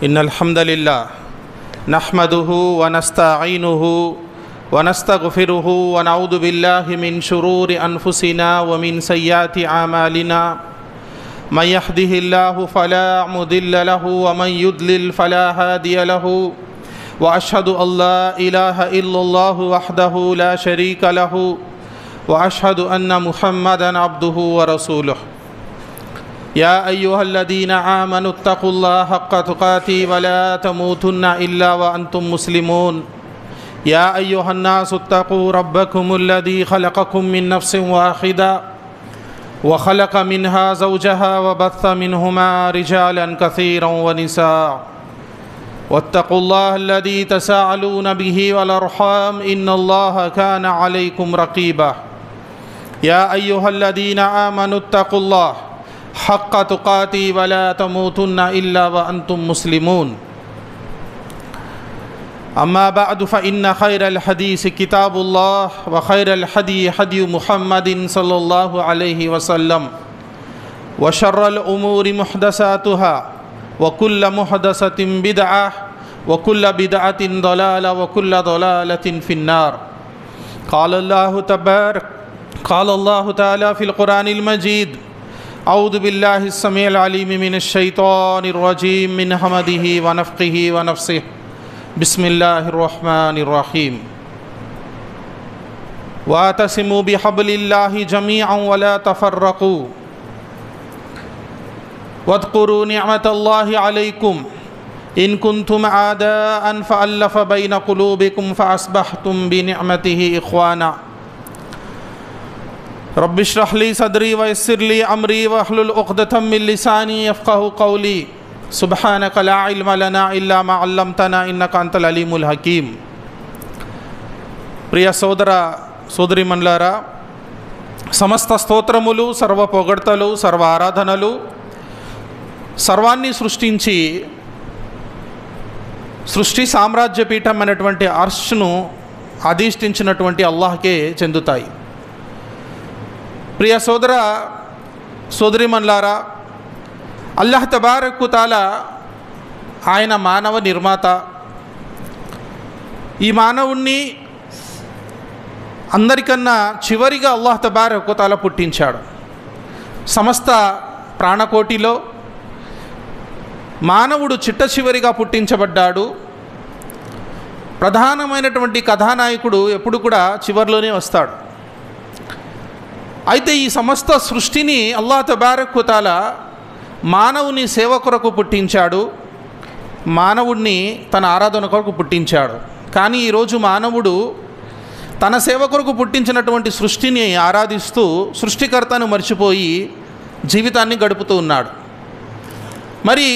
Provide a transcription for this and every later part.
إن الحمد لله نحمده ونستعينه ونستغفره ونعوذ بالله من شرور أنفسنا ومن سيئات أعمالنا من يهده الله فلا مضل له ومن يضلل فلا هادي له وأشهد أن لا إله إلا الله وحده لا شريك له وأشهد أن محمدا عبده ورسوله يا أيها الذين آمنوا اتقوا الله حق تقاته ولا تموتن إلا وأنتم مسلمون يا أيها الناس اتقوا ربكم الذي خلقكم من نفس واحدة وخلق منها زوجها وبث منهما رجالا كثيرا ونساء واتقوا الله الذي تساءلون به والأرحام إن الله كان عليكم رقيبا يا أيها الذين آمنوا اتقوا الله حق تقاته ولا تموتن إلا وأنتم مسلمون أما بعد فإن خير الحديث كتاب الله وخير الهدي هدي محمد صلى الله عليه وسلم وشر الأمور محدثاتها وكل محدثة بدعة وكل بدعة ضلالة وكل ضلالة في النار قال الله تعالى في القرآن المجيد أعوذ بالله السميع العليم من الشيطان الرجيم من همزه ونفخه ونفثه بسم الله الرحمن الرحيم واعتصموا بحبل الله جميعا ولا تفرقوا واذكروا نعمة الله عليكم إن كنتم أعداء فألف بين قلوبكم فأصبحتم بنعمته إخوانا رب اشرح لي صدري ويسر لي أمري واحلل عقدة من لساني يفقهوا قولي سبحانك لا علم لنا إلا ما علمتنا إنك أنت العليم الحكيم ప్రియ సోదర సోదరీమణులారా, సమస్త స్తోత్రములు, సర్వ పొగడ్తలు, సర్వ ఆరాధనలు సర్వాన్ని సృష్టించి సృష్టి సామ్రాజ్యపీఠం అనేటువంటి అర్ష్ను అధిష్ఠించినటువంటి అల్లాహ్కే చెందుతాయి. ప్రియ సోదర సోదరీమణులారా, అల్లాహ్ తబారక్ తాలా ఆయన మానవ నిర్మాత. ఈ మానవుణ్ణి అందరికన్నా చివరిగా అల్లాహ్ తబారక్ తాలా పుట్టించాడు. సమస్త ప్రాణకోటిలో మానవుడు చిట్ట చివరిగా పుట్టించబడ్డాడు. ప్రధానమైనటువంటి కథానాయకుడు ఎప్పుడు కూడా చివరిలోనే వస్తాడు. అయితే ఈ సమస్త సృష్టిని అల్లాహ్ తబారక్ తాలా మానవుని సేవ కొరకు పుట్టించాడు, మానవుడిని తన ఆరాధన కొరకు పుట్టించాడు. కానీ ఈరోజు మానవుడు తన సేవ కొరకు పుట్టించినటువంటి సృష్టిని ఆరాధిస్తూ సృష్టికర్తను మర్చిపోయి జీవితాన్ని గడుపుతూ ఉన్నాడు. మరి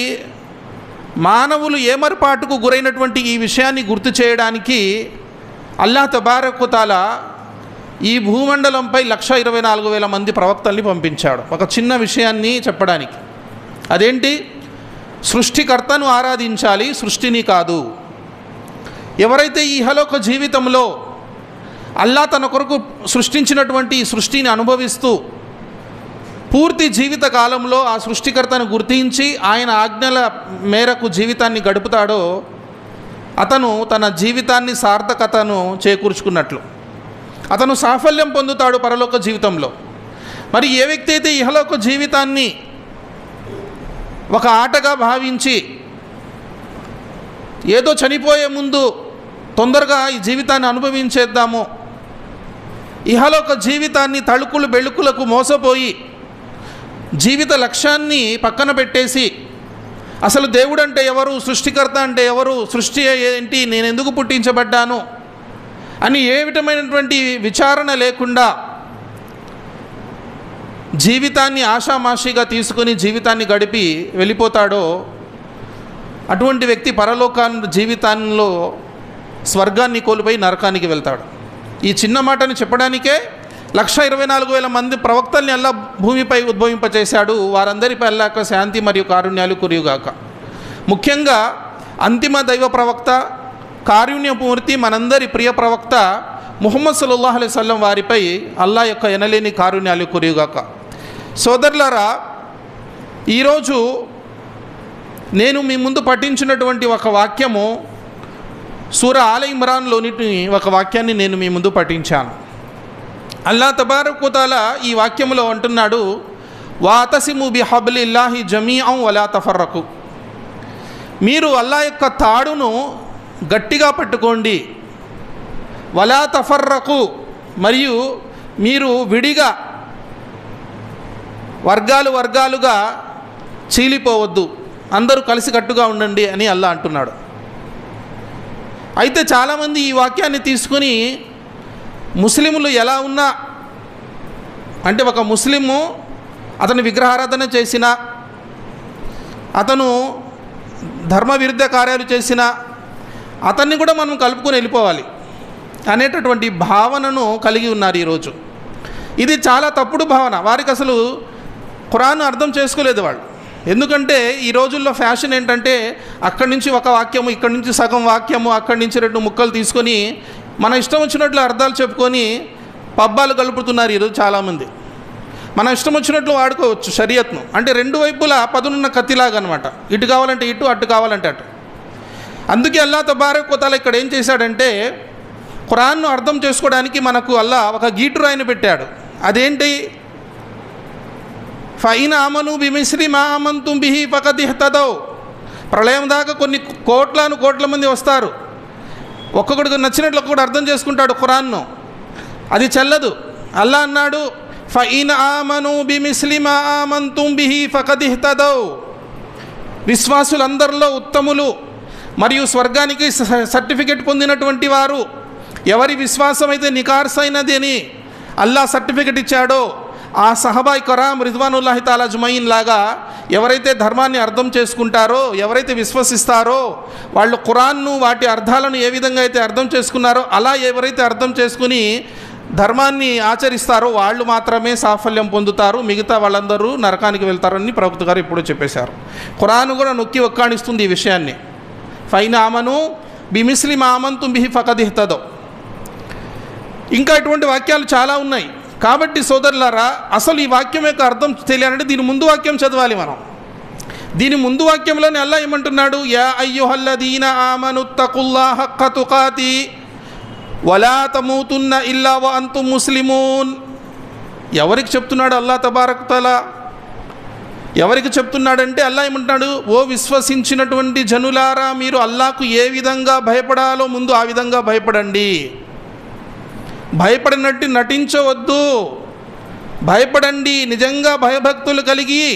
మానవులు ఏమర్పాటుకు గురైనటువంటి ఈ విషయాన్ని గుర్తు చేయడానికి అల్లాహ్ తబారక్ తాలా ఈ భూమండలంపై 1,24,000 మంది ప్రవక్తల్ని పంపించాడు ఒక చిన్న విషయాన్ని చెప్పడానికి. అదేంటి? సృష్టికర్తను ఆరాధించాలి, సృష్టిని కాదు. ఎవరైతే ఈ ఇహలోక జీవితంలో అల్లాహ్ తన కొరకు సృష్టించినటువంటి సృష్టిని అనుభవిస్తూ పూర్తి జీవిత కాలంలో ఆ సృష్టికర్తను గుర్తించి ఆయన ఆజ్ఞల మేరకు జీవితాన్ని గడుపుతాడో అతను తన జీవితాన్ని సార్థకతను చేకూర్చుకున్నట్లు, అతను సాఫల్యం పొందుతాడు పరలోక జీవితంలో. మరి ఏ వ్యక్తి అయితే ఇహలోక జీవితాన్ని ఒక ఆటగా భావించి ఏదో చనిపోయే ముందు తొందరగా ఈ జీవితాన్ని అనుభవించేద్దాము, ఇహలోక జీవితాన్ని తళుకులు బెళుకులకు మోసపోయి జీవిత లక్ష్యాన్ని పక్కన పెట్టేసి అసలు దేవుడు అంటే ఎవరు, సృష్టికర్త అంటే ఎవరు, సృష్టి ఏంటి, నేను ఎందుకు పుట్టించబడ్డాను అని ఏ విధమైనటువంటి విచారణ లేకుండా జీవితాన్ని ఆషామాషిగా తీసుకుని జీవితాన్ని గడిపి వెళ్ళిపోతాడో అటువంటి వ్యక్తి జీవితాల్లో స్వర్గాన్ని కోల్పోయి నరకానికి వెళ్తాడు. ఈ చిన్న మాటని చెప్పడానికే 1,24,000 మంది ప్రవక్తల్ని అల్లా భూమిపై ఉద్భవింపచేశాడు. వారందరిపై అల్లాహ్ శాంతి మరియు కారుణ్యాలు కురియుగాక. ముఖ్యంగా అంతిమ దైవ ప్రవక్త, కారుణ్యమూర్తి, మనందరి ప్రియ ప్రవక్త ముహమ్మద్ సల్లల్లాహు అలైహి వసల్లం వారిపై అల్లాహ్ యొక్క ఎనలేని కారుణ్యాలు కురియుగాక. సోదరులారా, ఈరోజు నేను మీ ముందు పఠించినటువంటి ఒక వాక్యము సూరా ఆల ఇమ్రాన్లోని ఒక వాక్యాన్ని నేను మీ ముందు పఠించాను. అల్లా తబారక్ వ తఆలా ఈ వాక్యంలో అంటున్నాడు, వాతసిము బిహబ్లిల్లాహి జమీఅన్ వలా తఫర్రకు. మీరు అల్లా యొక్క తాడును గట్టిగా పట్టుకోండి, వలా తఫర్రకు, మరియు మీరు విడిగా వర్గాలుగా చీలిపోవద్దు, అందరూ కలిసికట్టుగా ఉండండి అని అల్లా అంటున్నాడు. అయితే చాలామంది ఈ వాక్యాన్ని తీసుకుని ముస్లింలు ఎలా ఉన్నా, అంటే ఒక ముస్లిము అతను విగ్రహారాధన చేసినా, అతను ధర్మ విరుద్ధ కార్యాలు చేసినా అతన్ని కూడా మనం కలుపుకొని వెళ్ళిపోవాలి అనేటటువంటి భావనను కలిగి ఉన్నారు ఈరోజు. ఇది చాలా తప్పుడు భావన. వారికి అసలు ఖురాన్ అర్థం చేసుకోలేదు వాళ్ళు. ఎందుకంటే ఈ రోజుల్లో ఫ్యాషన్ ఏంటంటే అక్కడి నుంచి ఒక వాక్యము, ఇక్కడి నుంచి సగం వాక్యము, అక్కడి నుంచి 2 ముక్కలు తీసుకొని మన ఇష్టం వచ్చినట్లు అర్థాలు చెప్పుకొని పబ్బాలు కలుపుతున్నారు ఈరోజు చాలామంది. మన ఇష్టం వచ్చినట్లు వాడుకోవచ్చు షరియత్ను. అంటే 2 వైపులా పదునున్న కత్తిలాగా అనమాట. ఇటు కావాలంటే ఇటు, అటు కావాలంటే అటు. అందుకే అల్లా తబారక్ వ తఆలా ఇక్కడ ఏం చేశాడంటే ఖురాన్ను అర్థం చేసుకోవడానికి మనకు అల్లా ఒక గీటురాయిని పెట్టాడు. అదేంటి? ఫైన్ ఆమను బిమిస్రి మా ఆమంతుం బిహి ఫకద్ ఇహ్తదౌ. ప్రళయం దాకా కొన్ని కోట్ల మంది వస్తారు. ఒక్కొక్కడికి నచ్చినట్లు ఒక్కొక్కడు అర్థం చేసుకుంటాడు ఖురాన్ను. అది చెల్లదు. అల్లా అన్నాడు, ఫైన్ ఆమను బిమిస్లి మా ఆమంతుం బిహి ఫకద్ ఇహ్తదౌ. విశ్వాసులందరిలో ఉత్తములు మరియు స్వర్గానికి సర్టిఫికెట్ పొందినటువంటి వారు, ఎవరి విశ్వాసం అయితే నికార్సైనది అని అల్లా సర్టిఫికెట్ ఇచ్చాడో ఆ సహబాయ్ కరామ్ రిద్వానుల్లాహి తాలా అజ్మయీన్ లాగా ఎవరైతే ధర్మాన్ని అర్థం చేసుకుంటారో, ఎవరైతే విశ్వసిస్తారో, వాళ్ళు ఖురాన్ను వాటి అర్థాలను ఏ విధంగా అయితే అర్థం చేసుకున్నారో అలా ఎవరైతే అర్థం చేసుకుని ధర్మాన్ని ఆచరిస్తారో వాళ్ళు మాత్రమే సాఫల్యం పొందుతారు, మిగతా వాళ్ళందరూ నరకానికి వెళ్తారని ప్రవక్త గారు ఇప్పుడు చెప్పేశారు. ఖురాన్ కూడా నొక్కి ఒక్కాణిస్తుంది ఈ విషయాన్ని. ఫైన్ ఆమను బిమిస్లి మా ఆమంతుం బిహి ఫకద్ ఇహ్తదౌ. ఇంకా ఇటువంటి వాక్యాలు చాలా ఉన్నాయి. కాబట్టి సోదరులారా, అసలు ఈ వాక్యం యొక్క అర్థం తెలియాలంటే దీని ముందు వాక్యం చదవాలి మనం. దీని ముందు వాక్యంలోనే అల్లా ఏమంటున్నాడు, యా అయ్యుహల్లదీన ఆమనుత్తకుల్లాహ హక్క తుకాతి వలా తమూతున్న ఇల్లా వ అంతుం ముస్లిమూన్. ఎవరికి చెప్తున్నాడు అల్లా తబారక్ తఆలా? ఎవరికి చెప్తున్నాడంటే అల్లా ఏమంటున్నాడు, ఓ విశ్వసించినటువంటి జనులారా, మీరు అల్లాకు ఏ విధంగా భయపడాలో ముందు ఆ విధంగా భయపడండి. భయపడినట్టు నటించవద్దు, భయపడండి. నిజంగా భయభక్తులు కలిగి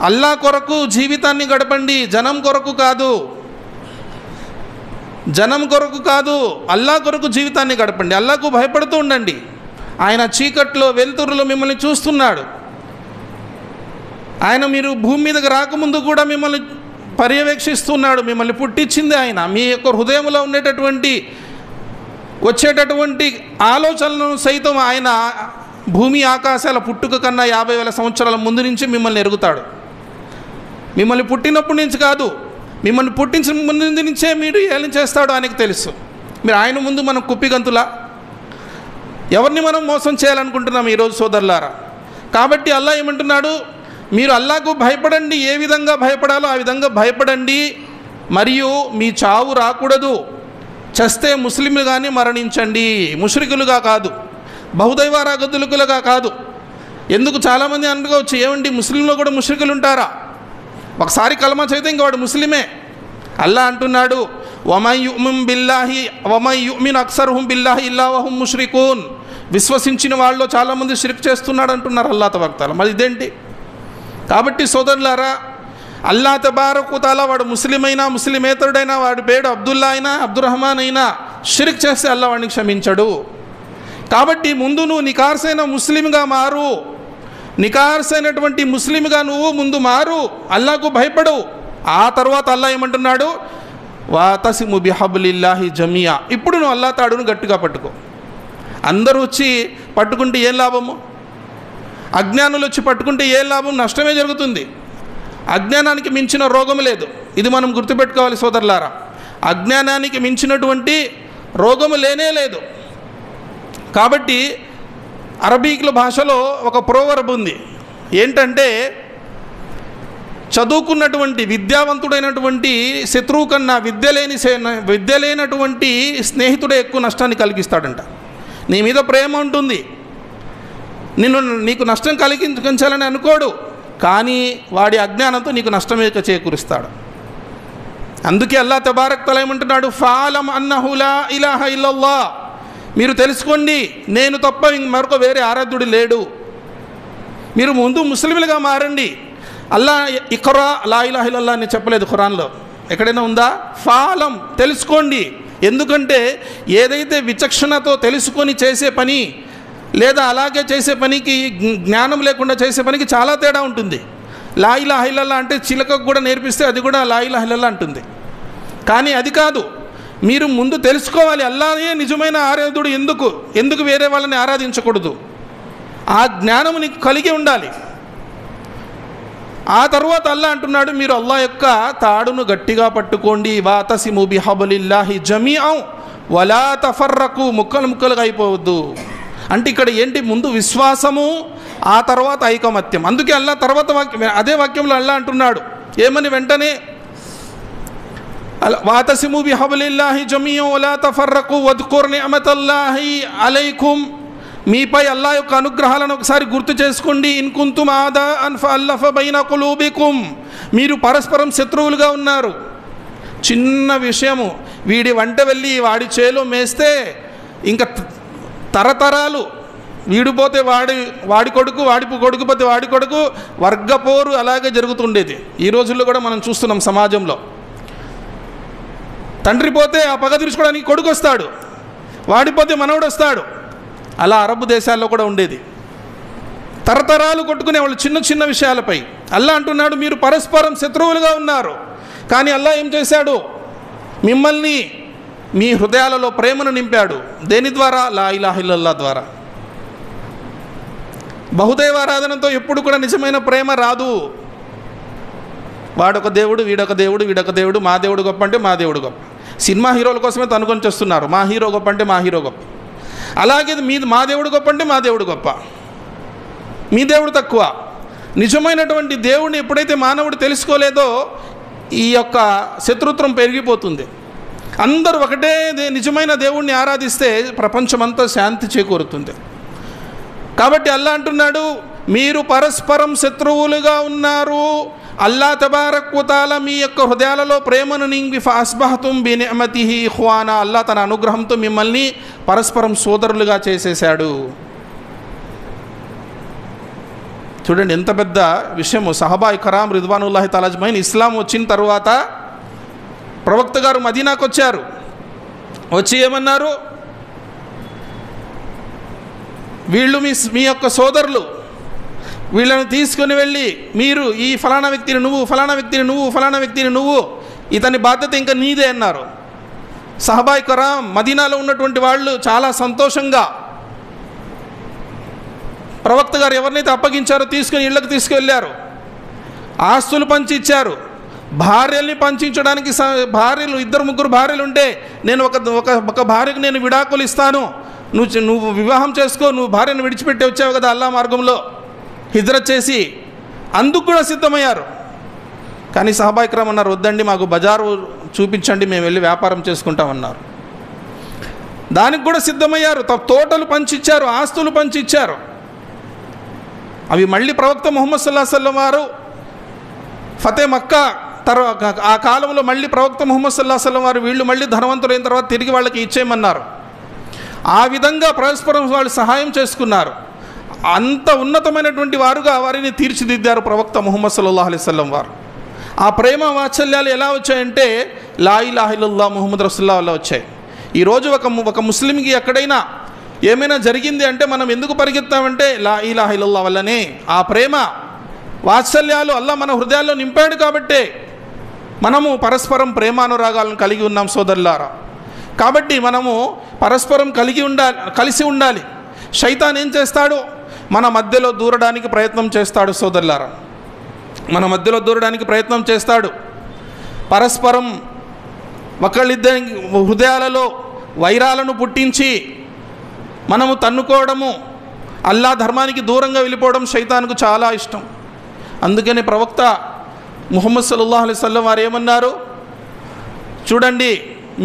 అల్లా కొరకు జీవితాన్ని గడపండి, జనం కొరకు కాదు, అల్లా కొరకు జీవితాన్ని గడపండి. అల్లాకు భయపడుతూ ఉండండి. ఆయన చీకట్లో వెలుతురులో మిమ్మల్ని చూస్తున్నాడు. ఆయన మీరు భూమి మీదకి రాకముందు కూడా మిమ్మల్ని పర్యవేక్షిస్తున్నాడు. మిమ్మల్ని పుట్టించింది ఆయన. మీ యొక్క హృదయంలో ఉండేటటువంటి వచ్చేటటువంటి ఆలోచనలను సైతం ఆయన భూమి ఆకాశాల పుట్టుక కన్నా 50,000 సంవత్సరాల ముందు నుంచి మిమ్మల్ని ఎరుగుతాడు. మిమ్మల్ని పుట్టినప్పటి నుంచి కాదు, మిమ్మల్ని పుట్టించిన ముందు నుంచే మీరు ఏం చేస్తాడో ఆయనకు తెలుసు. మీరు ఆయన ముందు మనం కుప్పిగంతులా? ఎవరిని మనం మోసం చేయాలనుకుంటున్నాం ఈరోజు సోదరులారా? కాబట్టి అల్లా ఏమంటున్నాడు, మీరు అల్లాకు భయపడండి, ఏ విధంగా భయపడాలో ఆ విధంగా భయపడండి. మరియు మీ చావు రాకూడదు. చస్తే ముస్లింలుగానే మరణించండి, ముష్రికులుగా కాదు, బహుదైవారాధకులుగా కాదు. ఎందుకు చాలామంది అనుకోవచ్చు, ఏమండి ముస్లింలో కూడా ముష్రికులు ఉంటారా? ఒకసారి కలమా చదివితే ఇంక వాడు ముస్లిమే. అల్లా అంటున్నాడు, వమై యుమిన్ అక్సరుహుం బిల్లాహి ఇల్లా వహుం ముష్రికూన్. విశ్వసించిన వాళ్ళలో చాలామంది షిర్క్ చేస్తున్నాడు అంటున్నారు అల్లా తబారక్ తఆలా. మరి ఇదేంటి? కాబట్టి సోదరులారా, అల్లా తబారక్ తఆలా వాడు ముస్లిం అయినా, ముస్లిమేతరుడైనా, వాడి పేరు అబ్దుల్లా అయినా, అబ్దుర్రహమాన్ అయినా, షిర్క్ చేస్తే అల్లా వాడిని క్షమించడు. కాబట్టి ముందు నువ్వు నికార్సైన ముస్లింగా మారు. నికార్సైనటువంటి ముస్లింగా నువ్వు ముందు మారు, అల్లాకు భయపడు. ఆ తర్వాత అల్లా ఏమంటున్నాడు, వాతసిము బిహబ్లిల్లాహి జమియా. ఇప్పుడు నువ్వు అల్లా తాడును గట్టిగా పట్టుకో. అందరూ వచ్చి పట్టుకుంటే ఏం లాభము? అజ్ఞానులు వచ్చి పట్టుకుంటే ఏం లాభం? నష్టమే జరుగుతుంది. అజ్ఞానానికి మించిన రోగం లేదు. ఇది మనం గుర్తుపెట్టుకోవాలి సోదరులారా. అజ్ఞానానికి మించినటువంటి రోగము లేనే లేదు. కాబట్టి అరబీకుల భాషలో ఒక ప్రోవర్బ్ ఉంది. ఏంటంటే, చదువుకున్నటువంటి విద్యావంతుడైనటువంటి శత్రువు కన్నా విద్య లేనటువంటి స్నేహితుడే ఎక్కువ నష్టాన్ని కలిగిస్తాడంట. నీ మీద ప్రేమ ఉంటుంది, నీకు నష్టం కలిగించాలని అనుకోడు, కానీ వాడి అజ్ఞానంతో నీకు నష్టమే చేకూరుస్తాడు. అందుకే అల్లాహ్ తబారక్ తఆలా ఏమంటున్నాడు, ఫాలం అన్నహు లా ఇలాహ ఇల్లల్లాహ్, మీరు తెలుసుకోండి నేను తప్ప మరొక వేరే ఆరాధ్యుడు లేడు. మీరు ముందు ముస్లింలుగా మారండి. అల్లా ఇక్రా లా ఇలాహ ఇల్లల్లాహ్ అని చెప్పలేదు ఖురాన్లో, ఎక్కడైనా ఉందా? ఫాలం తెలుసుకోండి. ఎందుకంటే ఏదైతే విచక్షణతో తెలుసుకొని చేసే పని లేదా అలాగే చేసే పనికి జ్ఞానం లేకుండా చేసే పనికి చాలా తేడా ఉంటుంది. లా ఇలాహ ఇల్లల్లాహ్ అంటే చిలకకు కూడా నేర్పిస్తే అది కూడా లా ఇలాహ ఇల్లల్లాహ్ అంటుంది. కానీ అది కాదు, మీరు ముందు తెలుసుకోవాలి అల్లాహే నిజమైన ఆరాధ్యుడు, ఎందుకు వేరే వాళ్ళని ఆరాధించకూడదు, ఆ జ్ఞానం నీకు కలిగి ఉండాలి. ఆ తర్వాత అల్లాహ్ అంటున్నాడు, మీరు అల్లాహ్ యొక్క తాడును గట్టిగా పట్టుకోండి, వాతసిము బిహబలిల్లాహి జమీఅం వలా తఫర్రకు, ముక్కలుగా అయిపోవద్దు. అంటే ఇక్కడ ఏంటి? ముందు విశ్వాసము, ఆ తర్వాత ఐకమత్యం. అందుకే అల్లాహ్ తర్వాత అదే వాక్యంలో అల్లాహ్ అంటున్నాడు ఏమని? వెంటనే వాతసిము బిహబలిల్లాహి జమీఅం వలా తఫర్రకు వద్కుర్ నిఅమతల్లాహి అలైకుం, మీపై అల్లాహ్ యొక్క అనుగ్రహాలను ఒకసారి గుర్తు చేసుకోండి. ఇన్ కుంతుం ఆదాఅన్ ఫఅల్లఫ బైన కులూబికుం, మీరు పరస్పరం శత్రువులుగా ఉన్నారు. చిన్న విషయము, వీడి వంట వెళ్ళి వాడి చేలో మేస్తే ఇంకా తరతరాలు, వీడిపోతే వాడి కొడుకు, కొడుకు పోతే వాడి కొడుకు, వర్గపోరు అలాగే జరుగుతుండేది. ఈ రోజుల్లో కూడా మనం చూస్తున్నాం సమాజంలో. తండ్రి పోతే ఆ పగ తీర్చుకోవడానికి కొడుకు వస్తాడు, వాడిపోతే మనవడు వస్తాడు. అలా అరబ్ దేశాల్లో కూడా ఉండేది. తరతరాలు కొట్టుకునేవాళ్ళు చిన్న విషయాలపై. అల్లాహ్ అంటున్నాడు మీరు పరస్పరం శత్రువులుగా ఉన్నారు, కానీ అల్లాహ్ ఏం చేశాడు? మిమ్మల్ని మీ హృదయాలలో ప్రేమను నింపాడు. దేని ద్వారా? లా ఇలాహ ఇల్లల్లాహ్ ద్వారా. బహుదైవారాధనతో ఎప్పుడు కూడా నిజమైన ప్రేమ రాదు. వాడొక దేవుడు, వీడొక దేవుడు, మా దేవుడు గొప్ప అంటే మా దేవుడు గొప్ప. సినిమా హీరోల కోసమే తనుకొని చేస్తున్నారు, మా హీరో గొప్ప అంటే మా హీరో గొప్ప. అలాగే మా దేవుడు గొప్ప అంటే మా దేవుడు గొప్ప, మీ దేవుడు తక్కువ. నిజమైనటువంటి దేవుడిని ఎప్పుడైతే మానవుడు తెలుసుకోలేదో ఈ యొక్క శత్రుత్వం పెరిగిపోతుంది. అందరూ ఒకటే నిజమైన దేవుణ్ణి ఆరాధిస్తే ప్రపంచమంతా శాంతి చేకూరుతుంది. కాబట్టి అల్లాహ్ అంటున్నాడు మీరు పరస్పరం శత్రువులుగా ఉన్నారు. అల్లాహ్ తబారక్ వ తఆలా మీ యొక్క హృదయాలలో ప్రేమను నింపి ఫఅస్బహతుం బినిఅమతిహి ఇఖ్వానా, అల్లాహ్ తన అనుగ్రహంతో మిమ్మల్ని పరస్పరం సోదరులుగా చేసేశాడు. చూడండి ఎంత పెద్ద విషయము. సహబాయి కరాం రిద్వానుల్లాహి తఆలా అజ్మঈన్ ఇస్లాం వచ్చిన తర్వాత ప్రవక్త గారు మదీనాకు వచ్చారు. వచ్చి ఏమన్నారు? వీళ్ళు మీ యొక్క సోదరులు, వీళ్ళని తీసుకుని వెళ్ళి మీరు ఈ ఫలానా వ్యక్తిని నువ్వు, ఫలానా వ్యక్తిని నువ్వు, ఇతని బాధ్యత ఇంకా నీదే అన్నారు. సహబాయి కరాం మదీనాలో ఉన్నటువంటి వాళ్ళు చాలా సంతోషంగా ప్రవక్త గారు ఎవరినైతే అప్పగించారో తీసుకుని ఇళ్ళకు తీసుకువెళ్ళారు. ఆస్తులు పంచి ఇచ్చారు. భార్యల్ని పంచించడానికి భార్యలు 2-3 భార్యలు ఉంటే నేను ఒక భార్యకు నేను విడాకులు ఇస్తాను, నువ్వు వివాహం చేసుకో, నువ్వు భార్యను విడిచిపెట్టి వచ్చావు కదా అల్లాహ్ మార్గంలో హిజ్రత్ చేసి, అందుకు కూడా సిద్ధమయ్యారు. కానీ సహబాయి కిరామ్ అన్నారు వద్దండి, మాకు బజారు చూపించండి, మేము వెళ్ళి వ్యాపారం చేసుకుంటామన్నారు. దానికి కూడా సిద్ధమయ్యారు. తోటలు పంచిచ్చారు, ఆస్తులు పంచిచ్చారు. అవి మళ్ళీ ప్రవక్త ముహమ్మద్ సల్లల్లాహు అలైహి వసల్లం వారు ఫతే మక్కా తర్వాత ఆ కాలంలో మళ్ళీ ప్రవక్త ముహమ్మద్ సల్లల్లాహు అలైహి వసల్లం వారు వీళ్ళు మళ్ళీ ధనవంతులైన తర్వాత తిరిగి వాళ్ళకి ఇచ్చేయమన్నారు. ఆ విధంగా పరస్పరం వాళ్ళు సహాయం చేసుకున్నారు. అంత ఉన్నతమైనటువంటి వారుగా వారిని తీర్చిదిద్దారు ప్రవక్త ముహమ్మద్ సల్లల్లాహు అలైహి వసల్లం వారు. ఆ ప్రేమ వాత్సల్యాలు ఎలా వచ్చాయంటే లా ఇలాహ ఇల్లల్లాహ్ ముహమ్మద్ రసూలుల్లాహ్ వల్ల వచ్చాయి. ఈరోజు ఒక ముస్లింకి ఎక్కడైనా ఏమైనా జరిగింది అంటే మనం ఎందుకు పరిగెత్తామంటే లా ఇలాహ ఇల్లల్లాహ్ వల్లనే. ఆ ప్రేమ వాత్సల్యాలు అల్లాహ్ మన హృదయాల్లో నింపాడు కాబట్టే మనము పరస్పరం ప్రేమానురాగాలను కలిగి ఉన్నాం సోదరులారా. కాబట్టి మనము పరస్పరం కలిసి ఉండాలి. శైతాన్ ఏం చేస్తాడు? మన మధ్యలో దూరడానికి ప్రయత్నం చేస్తాడు సోదరులారా, మన మధ్యలో దూరడానికి ప్రయత్నం చేస్తాడు. పరస్పరం ఒకళ్ళిద్దరి హృదయాలలో వైరాలను పుట్టించి మనము తన్నుకోవడము, అల్లాహ్ ధర్మానికి దూరంగా వెళ్ళిపోవడం శైతాన్కు చాలా ఇష్టం. అందుకని ప్రవక్త ముహమ్మద్ సల్లల్లాహు అలైహి వసల్లం వారు ఏమన్నారు? చూడండి,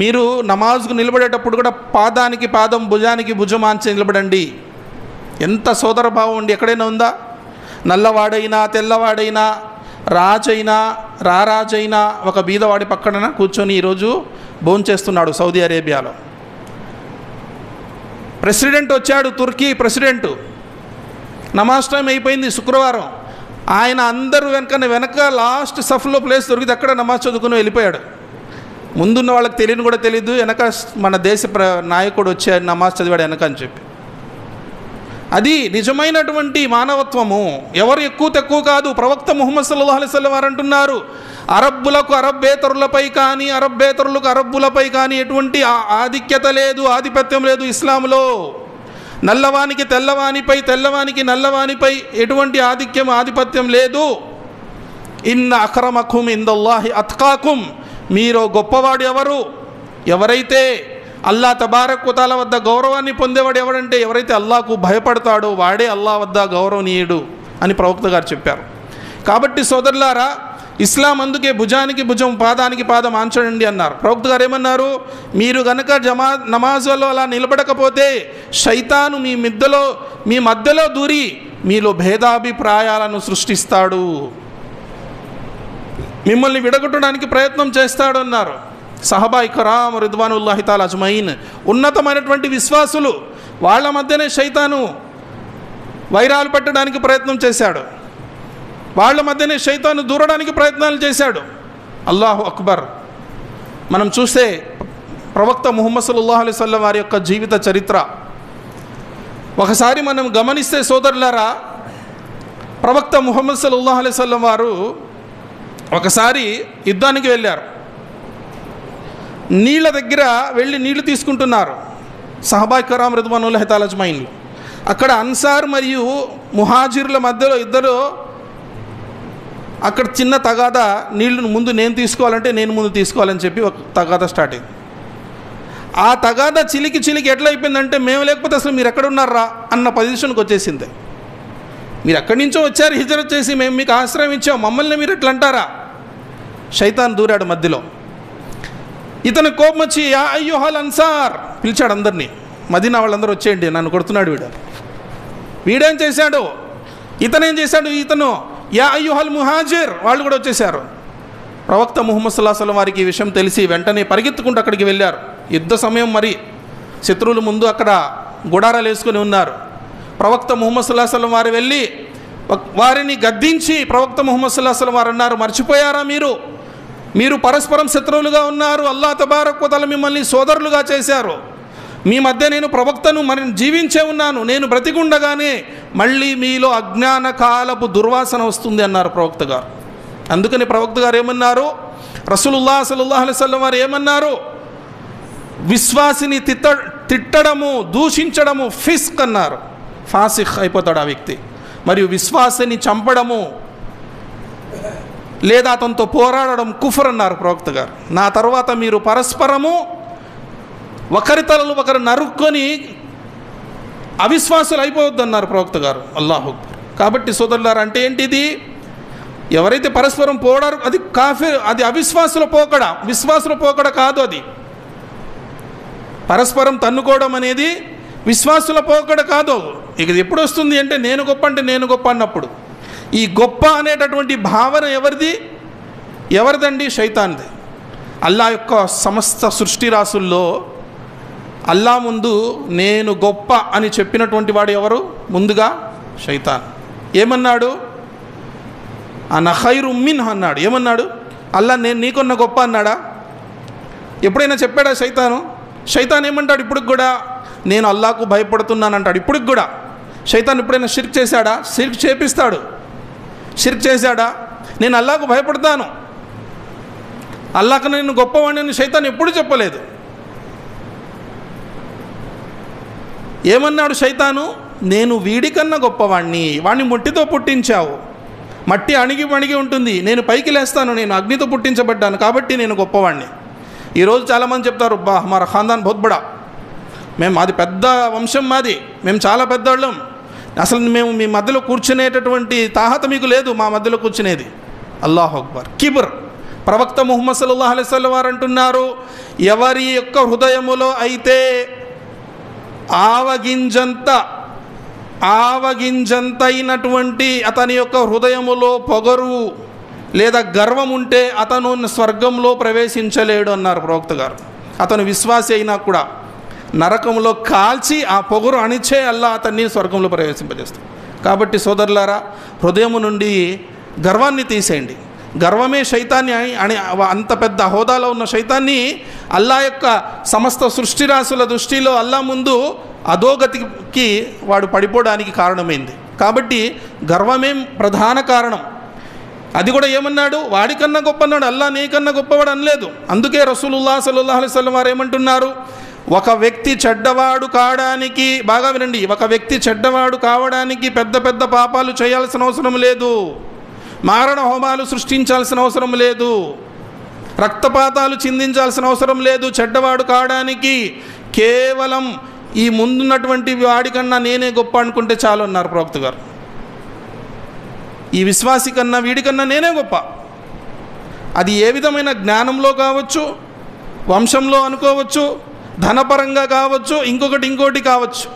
మీరు నమాజ్కు నిలబడేటప్పుడు కూడా పాదానికి పాదం, భుజానికి భుజం ఆంచి నిలబడండి. ఎంత సోదర భావం అండి! ఎక్కడైనా ఉందా? నల్లవాడైనా తెల్లవాడైనా, రాజైనా రారాజైనా ఒక బీదవాడి పక్కన కూర్చొని ఈరోజు భోంచేస్తున్నాడు సౌదీ అరేబియాలో. ప్రెసిడెంట్ వచ్చాడు, తుర్కీ ప్రెసిడెంటు. నమాజ్ టైం అయిపోయింది శుక్రవారం. ఆయన అందరూ వెనక లాస్ట్ సఫ్లో ప్లేస్ దొరికితే అక్కడ నమాజ్ చదువుకుని వెళ్ళిపోయాడు. ముందున్న వాళ్ళకి తెలియని కూడా తెలియదు, వెనక మన దేశ నాయకుడు వచ్చాడు నమాజ్ చదివాడు వెనక అని చెప్పి. అది నిజమైనటువంటి మానవత్వము. ఎవరు ఎక్కువ తక్కువ కాదు. ప్రవక్త ముహమ్మద్ సల్లల్లాహు అలైహి వసల్లం వారు అంటున్నారు, అరబ్బులకు అరబ్బేతరులపై కానీ, అరబ్బేతరులకు అరబ్బులపై కానీ ఎటువంటి ఆధిక్యత లేదు, ఆధిపత్యం లేదు ఇస్లాంలో. నల్లవానికి తెల్లవానిపై, తెల్లవానికి నల్లవానిపై ఎటువంటి ఆధిపత్యం లేదు. ఇన్న అక్రమకుమ్ ఇందల్లాహి అత్కాకుం, మీరు గొప్పవాడు ఎవరు? ఎవరైతే అల్లా తబారక్ వ తఆలా వద్ద గౌరవాన్ని పొందేవాడు ఎవడంటే, ఎవరైతే అల్లాకు భయపడతాడో వాడే అల్లా వద్ద గౌరవనీయుడు అని ప్రవక్త గారు చెప్పారు. కాబట్టి సోదరులారా, ఇస్లాం అందుకే భుజానికి భుజం, పాదానికి పాదం ఆంచండి అన్నారు. ప్రవక్త గారు ఏమన్నారు? మీరు గనక నమాజులో అలా నిలబడకపోతే శైతాను మీ మధ్యలో దూరి మీలో భేదాభిప్రాయాలను సృష్టిస్తాడు, మిమ్మల్ని విడగొట్టడానికి ప్రయత్నం చేస్తాడు అన్నారు. సహబా ఇక్రామ్ రిద్వానుల్లాహి తాలా అజ్మయీన్, ఉన్నతమైనటువంటి విశ్వాసులు, వాళ్ళ మధ్యనే శైతాను వైరాలు పెట్టడానికి ప్రయత్నం చేశాడు. వాళ్ళ మధ్యనే శైతాను దూరడానికి ప్రయత్నాలు చేశాడు. అల్లాహు అక్బర్. మనం చూస్తే ప్రవక్త ముహమ్మద్ సల్లల్లాహు అలైహి వసల్లం వారి యొక్క జీవిత చరిత్ర ఒకసారి మనం గమనిస్తే సోదరులారా, ప్రవక్త ముహమ్మద్ సల్లల్లాహు అలైహి వసల్లం వారు ఒకసారి యుద్ధానికి వెళ్ళారు. నీళ్ళ దగ్గర వెళ్ళి నీళ్లు తీసుకుంటున్నారు సహబా ఇక్రామ్ రిద్వానుల్లాహి తాలా అజ్మయీన్. అక్కడ అన్సార్ మరియు ముహాజిర్ల మధ్యలో ఇద్దరు అక్కడ చిన్న తగాదా, నీళ్లను ముందు నేను తీసుకోవాలంటే నేను ముందు తీసుకోవాలని చెప్పి ఒక తగాదా స్టార్ట్ అయింది. ఆ తగాదా చిలికి ఎట్లా అయిపోయిందంటే, మేము లేకపోతే అసలు మీరు ఎక్కడున్నారా అన్న పొజిషన్కి వచ్చేసింది. మీరు ఎక్కడి నుంచో వచ్చారు హిజ్రత్ చేసి, మేము మీకు ఆశ్రయం ఇచ్చాం, మమ్మల్ని మీరు ఎట్లా అంటారా? శైతాన్ దూరాడు మధ్యలో. ఇతను కోపం వచ్చి యా అయ్యుహల్ అన్సార్ పిలిచాడు అందరినీ. మదీనా వాళ్ళందరూ వచ్చేయండి, నన్ను కొడుతున్నాడు వీడేం చేశాడు? ఇతనేం చేశాడు? ఇతను యా అయ్యుహల్ ముహాజిర్, వాళ్ళు కూడా వచ్చేసారు. ప్రవక్త ముహమ్మద్ సల్లల్లాహు అలైహి వసల్లం వారికి ఈ విషయం తెలిసి వెంటనే పరిగెత్తుకుంటూ అక్కడికి వెళ్ళారు. యుద్ధ సమయం, మరి శత్రువులు ముందు అక్కడ గుడారాలు వేసుకొని ఉన్నారు. ప్రవక్త ముహమ్మద్ సల్లల్లాహు అలైహి వసల్లం వారు వెళ్ళి వారిని గద్దించి, ప్రవక్త ముహమ్మద్ సల్లల్లాహు అలైహి వసల్లం వారు అన్నారు, మర్చిపోయారా మీరు పరస్పరం శత్రువులుగా ఉన్నారు. అల్లాహ్ తబారక్ వ తఆలా మిమ్మల్ని సోదరులుగా చేశారు. మీ మధ్య నేను ప్రవక్తను మరి జీవించే ఉన్నాను. నేను బ్రతికుండగానే మళ్ళీ మీలో అజ్ఞాన కాలపు దుర్వాసన వస్తుంది అన్నారు ప్రవక్త గారు. అందుకని ప్రవక్త గారు ఏమన్నారు? రసూలుల్లాహ్ సల్లల్లాహు అలైహి వసల్లం వారు ఏమన్నారు? విశ్వాసిని తిట్టడము, దూషించడము ఫిస్క్ అన్నారు. ఫాసిఖ్ అయిపోతాడు ఆ వ్యక్తి. మరియు విశ్వాసిని చంపడము లేదా అతనితో పోరాడడం కుఫర్ అన్నారు ప్రవక్త గారు. నా తర్వాత మీరు పరస్పరము ఒకరి తలలు ఒకరు నరుక్కొని అవిశ్వాసులు అయిపోవద్దు అన్నారు ప్రవక్త గారు. అల్లాహు అక్బర్. కాబట్టి సోదరులారా, అంటే ఏంటిది? ఎవరైతే పరస్పరం పోడారు అది కాఫిర్, అది అవిశ్వాసుల పోకడ, విశ్వాసుల పోకడ కాదు. అది పరస్పరం తన్నుకోవడం అనేది విశ్వాసుల పోకడ కాదు. ఇక ఎప్పుడు వస్తుంది అంటే నేను గొప్ప అన్నప్పుడు. ఈ గొప్ప అనేటటువంటి భావన ఎవరిదండి? శైతాన్ది. అల్లా యొక్క సమస్త సృష్టి రాసుల్లో అల్లా ముందు నేను గొప్ప అని చెప్పినటువంటి వాడు ఎవరు? ముందుగా శైతాన్. ఏమన్నాడు? అన ఖైరు మిన్హు అన్నాడు. ఏమన్నాడు? అల్లా నేను నీకున్న గొప్ప అన్నాడా? ఎప్పుడైనా చెప్పాడా శైతాను? శైతాన్ ఏమంటాడు? ఇప్పటికి కూడా నేను అల్లాకు భయపడుతున్నాను అంటాడు. ఇప్పటికి కూడా శైతాన్ ఎప్పుడైనా షిర్క్ చేశాడా? షిర్క్ చేపిస్తాడు. షిర్క్ చేశాడా? నేను అల్లాకు భయపడతాను, అల్లాకు నేను గొప్పవాడిని శైతాన్ ఎప్పుడు చెప్పలేదు. ఏమన్నాడు శైతాను? నేను వీడికన్నా గొప్పవాణ్ణి, వాణ్ణి మట్టితో పుట్టించావు, మట్టి అణిగి ఉంటుంది, నేను పైకి లేస్తాను, నేను అగ్నితో పుట్టించబడ్డాను కాబట్టి నేను గొప్పవాణ్ణి. ఈరోజు చాలామంది చెప్తారు, బా హమారా ఖాందాన్ బహుత్ బడా, మాది పెద్ద వంశం, మేము చాలా పెద్దవాళ్ళం, అసలు మేము మీ మధ్యలో కూర్చునేటటువంటి తాహత మీకు లేదు, మా మధ్యలో కూర్చునేది. అల్లాహు అక్బర్. కిబ్ర్. ప్రవక్త ముహమ్మద్ సల్లల్లాహు అలైహి వసల్లం వారు అంటున్నారు, ఎవరి యొక్క హృదయములో అయితే ఆవగింజంతైనటువంటి అతని యొక్క హృదయములో పొగరు లేదా గర్వం ఉంటే అతను స్వర్గంలో ప్రవేశించలేడు అన్నారు ప్రవక్త గారు. అతను విశ్వాసి అయినా కూడా నరకంలో కాల్చి ఆ పొగరు అణిచే అల్లా అతన్ని స్వర్గంలో ప్రవేశింపజేస్తాడు. కాబట్టి సోదరులారా, హృదయము నుండి గర్వాన్ని తీసేయండి. గర్వమే శైతాన్ని అని అంత పెద్ద హోదాలో ఉన్న శైతాన్ని అల్లా యొక్క సమస్త సృష్టిరాశుల దృష్టిలో అల్లా ముందు అధోగతికి వాడు పడిపోవడానికి కారణమైంది. కాబట్టి గర్వమే ప్రధాన కారణం. అది కూడా ఏమన్నాడు, వాడికన్నా గొప్ప అన్నాడు, అల్లా నీకన్నా గొప్పవాడు అనలేదు. అందుకే రసూలుల్లాహ్ సల్లల్లాహు అలైహి వసల్లం వారు ఏమంటున్నారు, ఒక వ్యక్తి చెడ్డవాడు కావడానికి, బాగా వినండి, ఒక వ్యక్తి చెడ్డవాడు కావడానికి పెద్ద పెద్ద పాపాలు చేయాల్సిన అవసరం లేదు, మారణ హోమాలు సృష్టించాల్సిన అవసరం లేదు, రక్తపాతాలు చిందించాల్సిన అవసరం లేదు. చెడ్డవాడు కావడానికి కేవలం ఈ ముందున్నటువంటి వాడికన్నా నేనే గొప్ప అనుకుంటే చాలు అన్నారు ప్రవక్త గారు. ఈ విశ్వాసి కన్నా వీడికన్నా నేనే గొప్ప. అది ఏ విధమైన జ్ఞానంలో కావచ్చు, వంశంలో అనుకోవచ్చు, ధనపరంగా కావచ్చు, ఇంకోటి కావచ్చు.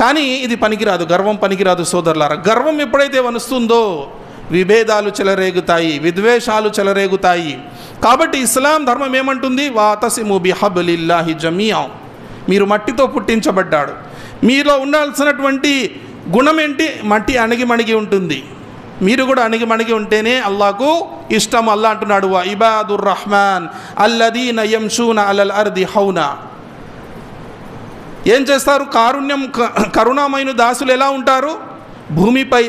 కానీ ఇది పనికిరాదు, గర్వం పనికిరాదు సోదరులారా. గర్వం ఎప్పుడైతే వస్తుందో విభేదాలు చెలరేగుతాయి, విద్వేషాలు చెలరేగుతాయి. కాబట్టి ఇస్లాం ధర్మం ఏమంటుంది, వాతసిము బిహబ్లిల్లాహి జమీఅ. మీరు మట్టితో పుట్టించబడ్డాడు. మీలో ఉండాల్సినటువంటి గుణం ఏంటి, మట్టి అణిగిమణిగి ఉంటుంది. మీరు కూడా అణిగిమణిగి ఉంటేనే అల్లాహకు ఇష్టం. అల్లా అంటున్నాడు, వా ఇబాదుర్ రహ్మాన్ అల్లదీన యమ్షూన అలల్ అర్ది హౌనా. ఏం చేస్తారు, కరుణామైన దాసులు ఎలా ఉంటారు, భూమిపై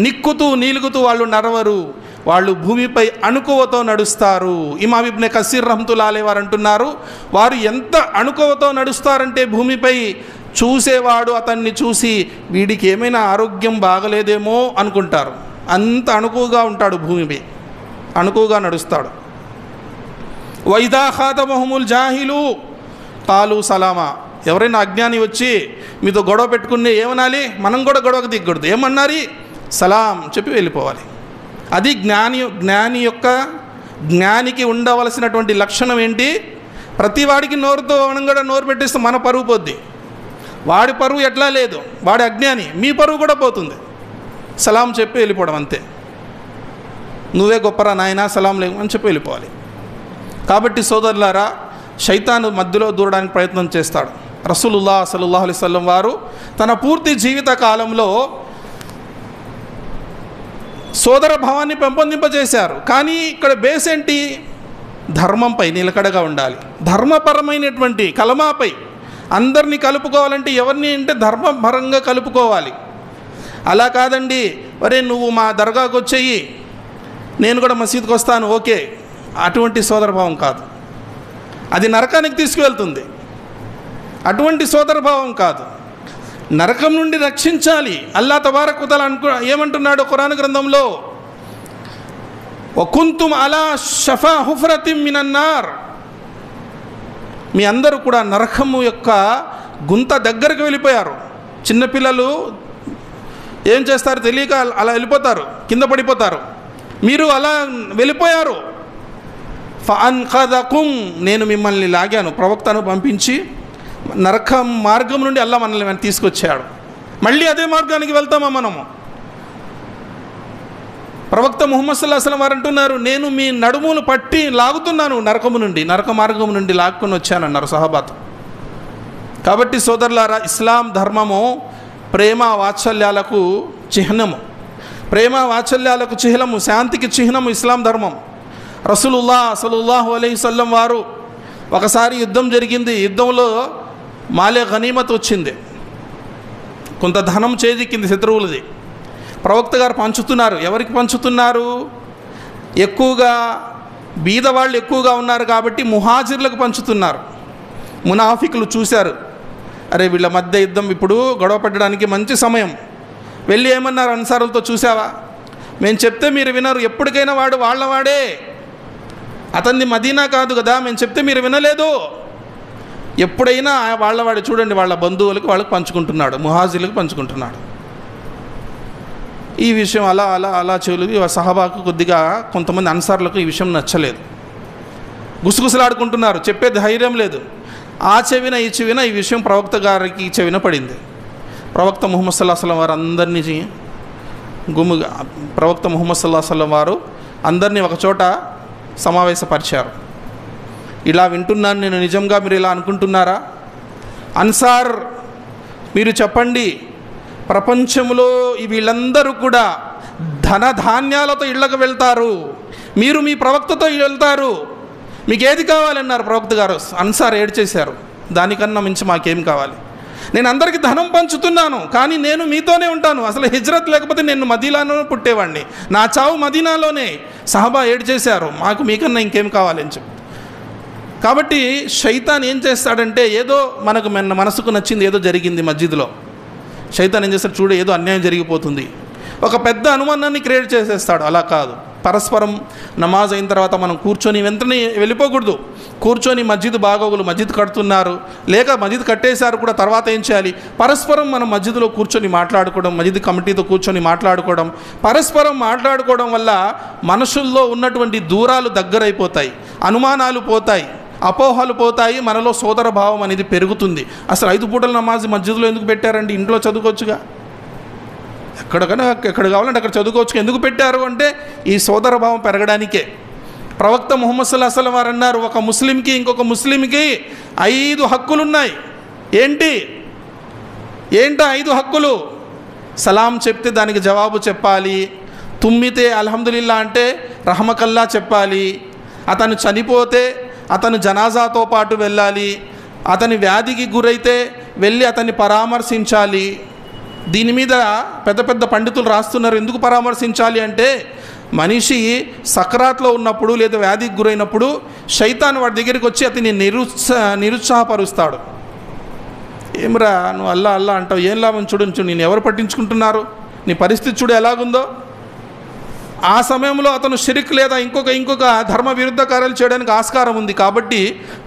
నిక్కుతూ నీలుగుతూ వాళ్ళు నడవరు, వాళ్ళు భూమిపై అణుకువతో నడుస్తారు. ఇమామ్ ఇబ్నే కసీర్ రహ్మతుల్లాహి అలైహి వారు అంటున్నారు, వారు ఎంత అణుకువతో నడుస్తారంటే భూమిపై చూసేవాడు అతన్ని చూసి వీడికి ఏమైనా ఆరోగ్యం బాగలేదేమో అనుకుంటారు. అంత అణుకువగా ఉంటాడు, భూమిపై అణుకువగా నడుస్తాడు. వైదా ఖాతబహుముల్ జాహిలు కాలు సలామా. ఎవరైనా అజ్ఞాని వచ్చి మీతో గొడవ పెట్టుకుని ఏమనాలి, మనం కూడా గొడవకు దిగకూడదు, ఏమన్నారి సలాం చెప్పి వెళ్ళిపోవాలి. అది జ్ఞానికి ఉండవలసినటువంటి లక్షణం ఏంటి, ప్రతివాడికి నోరుతో మనం కూడా నోరు పెట్టేస్తే మన పరువు పోద్ది. వాడి పరువు ఎట్లా లేదు, వాడి అజ్ఞాని, మీ పరువు కూడా పోతుంది. సలాం చెప్పి వెళ్ళిపోవడం అంతే. నువ్వే గొప్పరా నాయనా సలాం లేవు అని చెప్పి వెళ్ళిపోవాలి. కాబట్టి సోదరులారా, శైతాను మధ్యలో దూరడానికి ప్రయత్నం చేస్తాడు. రసూలుల్లాహ్ సల్లల్లాహు అలైహి వసల్లం వారు తన పూర్తి జీవిత కాలంలో సోదర భావాన్ని పెంపొందింపజేశారు. కానీ ఇక్కడ బేస్ ఏంటి, ధర్మంపై నిలకడగా ఉండాలి. ధర్మపరమైనటువంటి కలమాపై అందరినీ కలుపుకోవాలంటే ఎవరిని అంటే ధర్మపరంగా కలుపుకోవాలి. అలా కాదండి, వరే నువ్వు మా దర్గాకు వచ్చేయి, నేను కూడా మసీద్కి వస్తాను, ఓకే, అటువంటి సోదరభావం కాదు. అది నరకానికి తీసుకువెళ్తుంది. అటువంటి సోదరభావం కాదు. నరకం నుండి రక్షించాలి. అల్లా తబారక వ తఆలా ఏమంటున్నాడు ఖురాన్ గ్రంథంలో, వకుంతుమ్ అలా షఫా హుఫ్రతిమ్ మినన్నార్. మీ అందరూ కూడా నరకము యొక్క గుంత దగ్గరకు వెళ్ళిపోయారు. చిన్నపిల్లలు ఏం చేస్తారు తెలియక అలా వెళ్ళిపోతారు, కింద పడిపోతారు. మీరు అలా వెళ్ళిపోయారు. ఫఅన్ఖదకుమ్, నేను మిమ్మల్ని లాగాను, ప్రవక్తను పంపించి నరకం మార్గం నుండి అల్లా మనల్ని తీసుకొచ్చాడు. మళ్ళీ అదే మార్గానికి వెళ్తామా మనము? ప్రవక్త ముహమ్మద్ సల్లల్లాహు అలైహి వసల్లం వారు అంటున్నారు, నేను మీ నడుములు పట్టి లాగుతున్నాను నరకము నుండి, నరక మార్గం నుండి లాక్కొని వచ్చానన్నారు సహాబాతు. కాబట్టి సోదరులారా, ఇస్లాం ధర్మము ప్రేమ వాత్సల్యాలకు చిహ్నము, ప్రేమ వాత్సల్యాలకు చిహ్నము, శాంతికి చిహ్నము ఇస్లాం ధర్మం. రసూలుల్లాహ్ సల్లల్లాహు అలైహి వసల్లం వారు ఒకసారి యుద్ధం జరిగింది. యుద్ధంలో మాలే గనీమత్ వచ్చింది, కొంత ధనం చేజిక్కింది శత్రువులది. ప్రవక్త గారు పంచుతున్నారు. ఎవరికి పంచుతున్నారు? ఎక్కువగా బీదవాళ్ళు ఎక్కువగా ఉన్నారు కాబట్టి ముహాజిర్లకు పంచుతున్నారు. మునాఫికులు చూశారు, అరే వీళ్ళ మధ్య యుద్ధం, ఇప్పుడు గొడవ పెట్టడానికి మంచి సమయం. వెళ్ళి ఏమన్నారు అన్సారులతో, చూసావా మేము చెప్తే మీరు వినరు, ఎప్పటికైనా వాడు వాళ్ళవాడే, అతన్ని మదీనా కాదు కదా, మేము చెప్తే మీరు వినలేదు, ఎప్పుడైనా వాళ్ళవాడు, చూడండి వాళ్ళ బంధువులకు వాళ్ళకి పంచుకుంటున్నాడు, ముహాజిర్లకు పంచుకుంటున్నాడు. ఈ విషయం అలా అలా అలా చెవులు సహాబాకు కొద్దిగా కొంతమంది అన్సార్లకు ఈ విషయం నచ్చలేదు, గుసగుసలాడుకుంటున్నారు, చెప్పే ధైర్యం లేదు. ఆ చెవిన ఈ చెవిన ఈ విషయం ప్రవక్త గారికి చెవిన పడింది. ప్రవక్త ముహమ్మద్ సల్లల్లాహు అలైహి వసల్లం వారు అందరినీ ప్రవక్త ముహమ్మద్ సల్లల్లాహు అలైహి వసల్లం వారు అందరినీ ఒకచోట సమావేశపరిచారు. ఇలా వింటున్నాను నేను, నిజంగా మీరు ఇలా అనుకుంటున్నారా? అన్సార్, మీరు చెప్పండి, ప్రపంచంలో వీళ్ళందరూ కూడా ధనధాన్యాలతో ఇళ్లకు వెళ్తారు, మీరు మీ ప్రవక్తతో వెళ్తారు, మీకు ఏది కావాలన్నారు ప్రవక్త గారు. అన్సార్ ఏడ్చేశారు, దానికన్నా మించి మాకేం కావాలి, నేను అందరికీ ధనం పంచుతున్నాను, కానీ నేను మీతోనే ఉంటాను, అసలు హిజ్రత్ లేకపోతే నేను మదీనాలోనే పుట్టేవాడిని, నా చావు మదీనాలోనే. సహాబా ఏడ్చేశారు, మాకు మీకన్నా ఇంకేం కావాలని చెప్పి. కాబట్టి శైతాన్ ఏం చేస్తాడంటే, ఏదో మనకు మనసుకు నచ్చింది ఏదో జరిగింది మస్జిద్లో, శైతాన్ ఏం చేస్తాడు, చూడు ఏదో అన్యాయం జరిగిపోతుంది, ఒక పెద్ద అనుమానాన్ని క్రియేట్ చేసేస్తాడు. అలా కాదు, పరస్పరం నమాజ్ అయిన తర్వాత మనం కూర్చొని వెంటనే వెళ్ళిపోకూడదు. కూర్చొని మస్జిద్ బాగోగులు, మస్జిద్ కడుతున్నారు లేక మస్జిద్ కట్టేశారు కూడా, తర్వాత ఏం చేయాలి, పరస్పరం మనం మస్జిద్లో కూర్చొని మాట్లాడుకోవడం, మస్జిద్ కమిటీతో కూర్చొని మాట్లాడుకోవడం. పరస్పరం మాట్లాడుకోవడం వల్ల మనుషుల్లో ఉన్నటువంటి దూరాలు దగ్గరైపోతాయి, అనుమానాలు పోతాయి, అపోహలు పోతాయి, మనలో సోదర భావం అనేది పెరుగుతుంది. అసలు 5 పూటల నమాజ్ మస్జిద్లో ఎందుకు పెట్టారండి? ఇంట్లో చదువుకోవచ్చుగా, ఎక్కడ కావాలంటే అక్కడ చదువుకోవచ్చు. ఎందుకు పెట్టారు అంటే ఈ సోదర భావం పెరగడానికే. ప్రవక్త ముహమ్మద్ సల్లల్లాహు అలైహి వసల్లం వారు అన్నారు, ఒక ముస్లింకి ఇంకొక ముస్లింకి 5 హక్కులున్నాయి. ఏంటి 5 హక్కులు? సలాం చెప్తే దానికి జవాబు చెప్పాలి, తుమ్మితే అల్హమ్దులిల్లా అంటే రహమకల్లా చెప్పాలి, అతను చనిపోతే అతను జనాజాతో పాటు వెళ్ళాలి, అతని వ్యాధికి గురైతే వెళ్ళి అతన్ని పరామర్శించాలి. దీని మీద పెద్ద పెద్ద పండితులు రాస్తున్నారు. ఎందుకు పరామర్శించాలి అంటే, మనిషి సక్రాత్లో ఉన్నప్పుడు లేదా వ్యాధికి గురైనప్పుడు శైతాన్ వాడి దగ్గరికి వచ్చి అతన్ని నిరుత్సాహపరుస్తాడు. ఏమ్రా నువ్వు అల్లా అల్లా అంటావు, ఏం లాభం, చూడు నేను ఎవరు పట్టించుకుంటున్నారు, నీ పరిస్థితి చూడు ఎలాగుందో. ఆ సమయంలో అతను షిరిక్ లేదా ఇంకొక ధర్మ విరుద్ధ కార్యాలు చేయడానికి ఆస్కారం ఉంది. కాబట్టి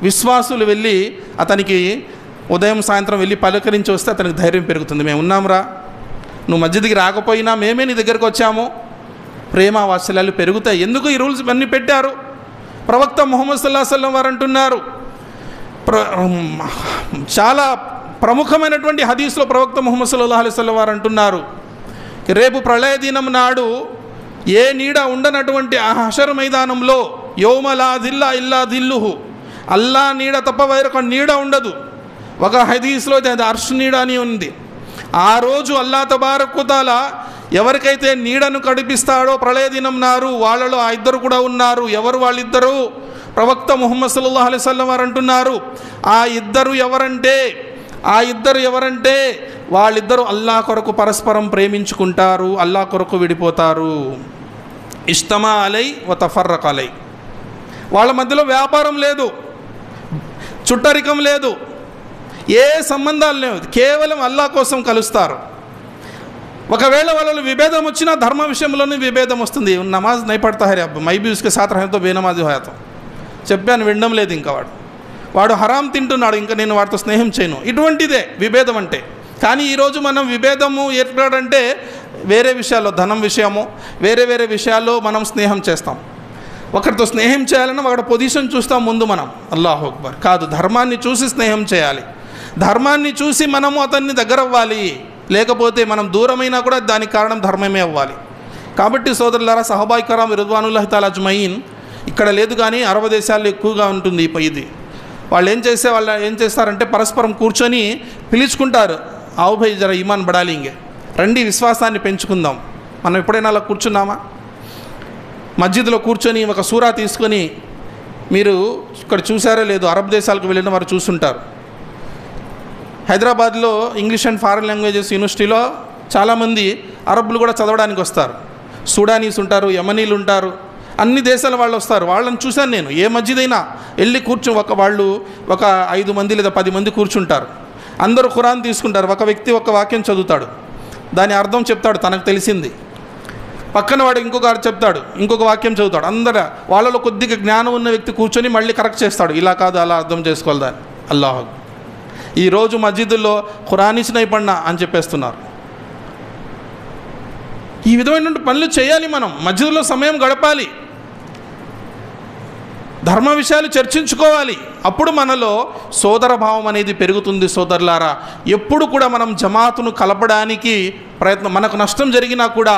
విశ్వాసులు వెళ్ళి అతనికి ఉదయం సాయంత్రం వెళ్ళి పలకరించి వస్తే అతనికి ధైర్యం పెరుగుతుంది. మేము ఉన్నాంరా, నువ్వు మస్జిద్కి రాకపోయినా మేమే నీ దగ్గరకు వచ్చాము, ప్రేమ వాత్సల్యాలు పెరుగుతాయి. ఎందుకు ఈ రూల్స్ ఇవన్నీ పెట్టారు? ప్రవక్త ముహమ్మద్ సల్లల్లాహు అలైహి వసల్లం వారు అంటున్నారు, చాలా ప్రముఖమైనటువంటి హదీస్లో ప్రవక్త ముహమ్మద్ సల్లల్లాహు అలైహి వసల్లం వారు అంటున్నారు, రేపు ప్రళయ దినం నాడు ఏ నీడ ఉండనటువంటి ఆ హషర్ మైదానంలో యౌమ లా దిల్లా ఇల్లా దిల్లుహు, అల్లా నీడ తప్ప వేరొక నీడ ఉండదు. ఒక హదీస్లో అది అర్ష్ నీడ అని ఉంది. ఆ రోజు అల్లా తబారక్ వ తఆలా ఎవరికైతే నీడను కడిపిస్తాడో ప్రళయ దినం నారు, వాళ్ళలో ఆ 2 కూడా ఉన్నారు. ఎవరు వాళ్ళిద్దరు? ప్రవక్త ముహమ్మద్ సల్లల్లాహు అలైహి వసల్లం వారు అంటున్నారు, ఆ ఇద్దరు ఎవరంటే వాళ్ళిద్దరూ అల్లా కొరకు పరస్పరం ప్రేమించుకుంటారు, అల్లా కొరకు విడిపోతారు. ఇజ్తమా అలై వ తఫర్రక అలై, వాళ్ళ మధ్యలో వ్యాపారం లేదు, చుట్టరికం లేదు, ఏ సంబంధాలు లేవు, కేవలం అల్లా కోసం కలుస్తారు. ఒకవేళ వాళ్ళలో విభేదం వచ్చినా ధర్మ విషయంలోనే విభేదం వస్తుంది. నమాజ్ నై పడతా హరే అబ్బా మై బీ ఉస్కే సాత్ రహేతో బేనమాజీ హోయాతో, చెప్పాను వినడం లేదు. ఇంకా వాడు హరాం తింటున్నాడు, ఇంకా నేను వాడితో స్నేహం చేయను. ఇటువంటిదే విభేదం అంటే. కానీ ఈరోజు మనం విభేదము ఏర్పడంటే వేరే విషయాల్లో, ధనం విషయము, వేరే విషయాల్లో మనం స్నేహం చేస్తాం. ఒకరితో స్నేహం చేయాలన్నా ఒకటి పొజిషన్ చూస్తాం ముందు మనం. అల్లాహు అక్బర్ కాదు, ధర్మాన్ని చూసి స్నేహం చేయాలి, ధర్మాన్ని చూసి మనము అతన్ని దగ్గర అవ్వాలి. లేకపోతే మనం దూరమైనా కూడా దానికి కారణం ధర్మమే అవ్వాలి. కాబట్టి సోదరులారా, సహబాయి కరాం రిద్వానుల్లాహి తాలా అజ్మయీన్ ఇక్కడ లేదు, కానీ అరబ్ దేశాల్లో ఎక్కువగా ఉంటుంది ఇది. వాళ్ళు ఏం చేస్తారంటే పరస్పరం కూర్చొని పిలుచుకుంటారు, ఆవు భయ్ జర ఈమాన్ బడాలి, ఇంగే రండి విశ్వాసాన్ని పెంచుకుందాం. మనం ఎప్పుడైనా అలా కూర్చున్నామా? మస్జిద్లో కూర్చొని ఒక సూరా తీసుకొని, మీరు ఇక్కడ చూసారో లేదో, అరబ్ దేశాలకు వెళ్ళిన వారు చూస్తుంటారు. హైదరాబాద్లో ఇంగ్లీష్ అండ్ ఫారెన్ లాంగ్వేజెస్ యూనివర్సిటీలో చాలామంది అరబ్బులు కూడా చదవడానికి వస్తారు. సూడానీస్ ఉంటారు, యమనీలు ఉంటారు, అన్ని దేశాల వాళ్ళు వస్తారు. వాళ్ళని చూశాను నేను. ఏ మస్జిద్ అయినా వెళ్ళి వాళ్ళు ఒక 5 మంది లేదా 10 మంది కూర్చుంటారు. అందరూ ఖురాన్ తీసుకుంటారు. ఒక వ్యక్తి ఒక వాక్యం చదువుతాడు, దాని అర్థం చెప్తాడు, తనకు తెలిసింది. పక్కన వాడు ఇంకొక చెప్తాడు, ఇంకొక వాక్యం చదువుతాడు. అందరూ వాళ్ళలో కొద్దిగా జ్ఞానం ఉన్న వ్యక్తి కూర్చొని మళ్ళీ కరెక్ట్ చేస్తాడు, ఇలా కాదు అలా అర్థం చేసుకోవాలి దాన్ని. అల్లాహ్ ఈరోజు మస్జిదుల్లో ఖురానీస్ నైపడినా అని చెప్పేస్తున్నారు. ఈ విధమైనటువంటి పనులు చేయాలి. మనం మస్జిద్లో సమయం గడపాలి, ధర్మ విషయాలు చర్చించుకోవాలి. అప్పుడు మనలో సోదర భావం అనేది పెరుగుతుంది. సోదరులారా, ఎప్పుడు కూడా మనం జమాతును కలపడానికి ప్రయత్నం, మనకు నష్టం జరిగినా కూడా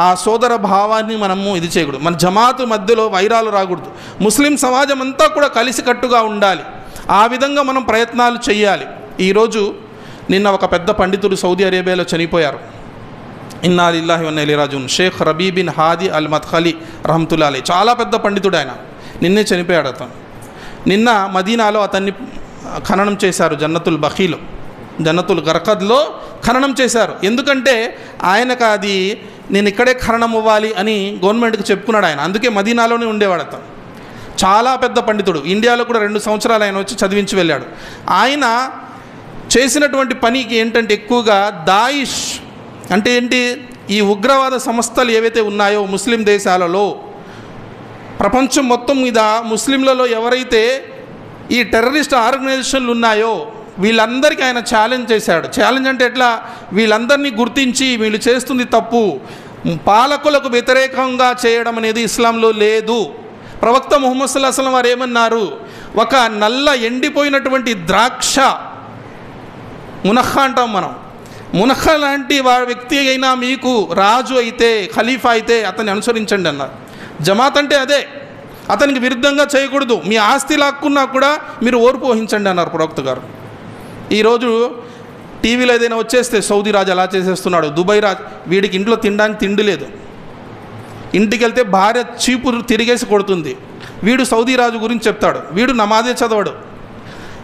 ఆ సోదర భావాన్ని మనము ఇది చేయకూడదు. మన జమాతు మధ్యలో వైరాలు రాకూడదు. ముస్లిం సమాజం అంతా కూడా కలిసికట్టుగా ఉండాలి. ఆ విధంగా మనం ప్రయత్నాలు చేయాలి. ఈరోజు నిన్న ఒక పెద్ద పండితుడు సౌదీ అరేబియాలో చనిపోయారు. ఇన్నా లిల్లాహి వ ఇన్నా ఇలైహి రాజిఊన్. షేక్ రబీ బిన్ హాదీ అల్ మద్ఖలి రహ్మతుల్లాహి అలైహి. చాలా పెద్ద పండితుడు ఆయన. నిన్నే చనిపోయాడు అతను. నిన్న మదీనాలో అతన్ని ఖననం చేశారు. జన్నతుల్ బఖీలో, జన్నతుల్ గర్కద్లో ఖననం చేశారు. ఎందుకంటే ఆయనకు అది నేను ఇక్కడే ఖననం అవ్వాలి అని గవర్నమెంట్కి చెప్పుకున్నాడు ఆయన. అందుకే మదీనాలోనే ఉండేవాడు అతను. చాలా పెద్ద పండితుడు. ఇండియాలో కూడా 2 సంవత్సరాలు ఆయన వచ్చి చదివించి వెళ్ళాడు. ఆయన చేసినటువంటి పనికి ఏంటంటే ఎక్కువగా దాయిష్ అంటే ఏంటి, ఈ ఉగ్రవాద సంస్థలు ఏవైతే ఉన్నాయో ముస్లిం దేశాలలో, ప్రపంచం మొత్తం మీద ముస్లింలలో ఎవరైతే ఈ టెర్రరిస్ట్ ఆర్గనైజేషన్లు ఉన్నాయో వీళ్ళందరికీ ఆయన ఛాలెంజ్ చేశాడు. ఛాలెంజ్ అంటే ఎట్లా, వీళ్ళందరినీ గుర్తించి వీళ్ళు చేస్తుంది తప్పు, పాలకులకు వ్యతిరేకంగా చేయడం అనేది ఇస్లాంలో లేదు. ప్రవక్త ముహమ్మద్ సల్లల్లాహు అలైహి వసల్లం వారు ఏమన్నారు, ఒక నల్ల ఎండిపోయినటువంటి ద్రాక్ష, మునఖ అంటాం మనం, మునఖ లాంటి వ్యక్తి అయినా మీకు రాజు అయితే, ఖలీఫా అయితే అతన్ని అనుసరించండి అన్నారు. జమాత్ అంటే అదే, అతనికి విరుద్ధంగా చేయకూడదు. మీ ఆస్తి లాక్కున్నా కూడా మీరు ఓర్పు వహించండి అన్నారు ప్రవక్త గారు. ఈరోజు టీవీలో ఏదైనా వచ్చేస్తే సౌదీ రాజు అలా చేసేస్తున్నాడు, దుబాయ్ రాజు, వీడికి ఇంట్లో తినడానికి తిండి లేదు, ఇంటికి వెళ్తే భార్య చీపురు తిరిగేసి కొడుతుంది, వీడు సౌదీ రాజు గురించి చెప్తాడు, వీడు నమాజే చదవడు,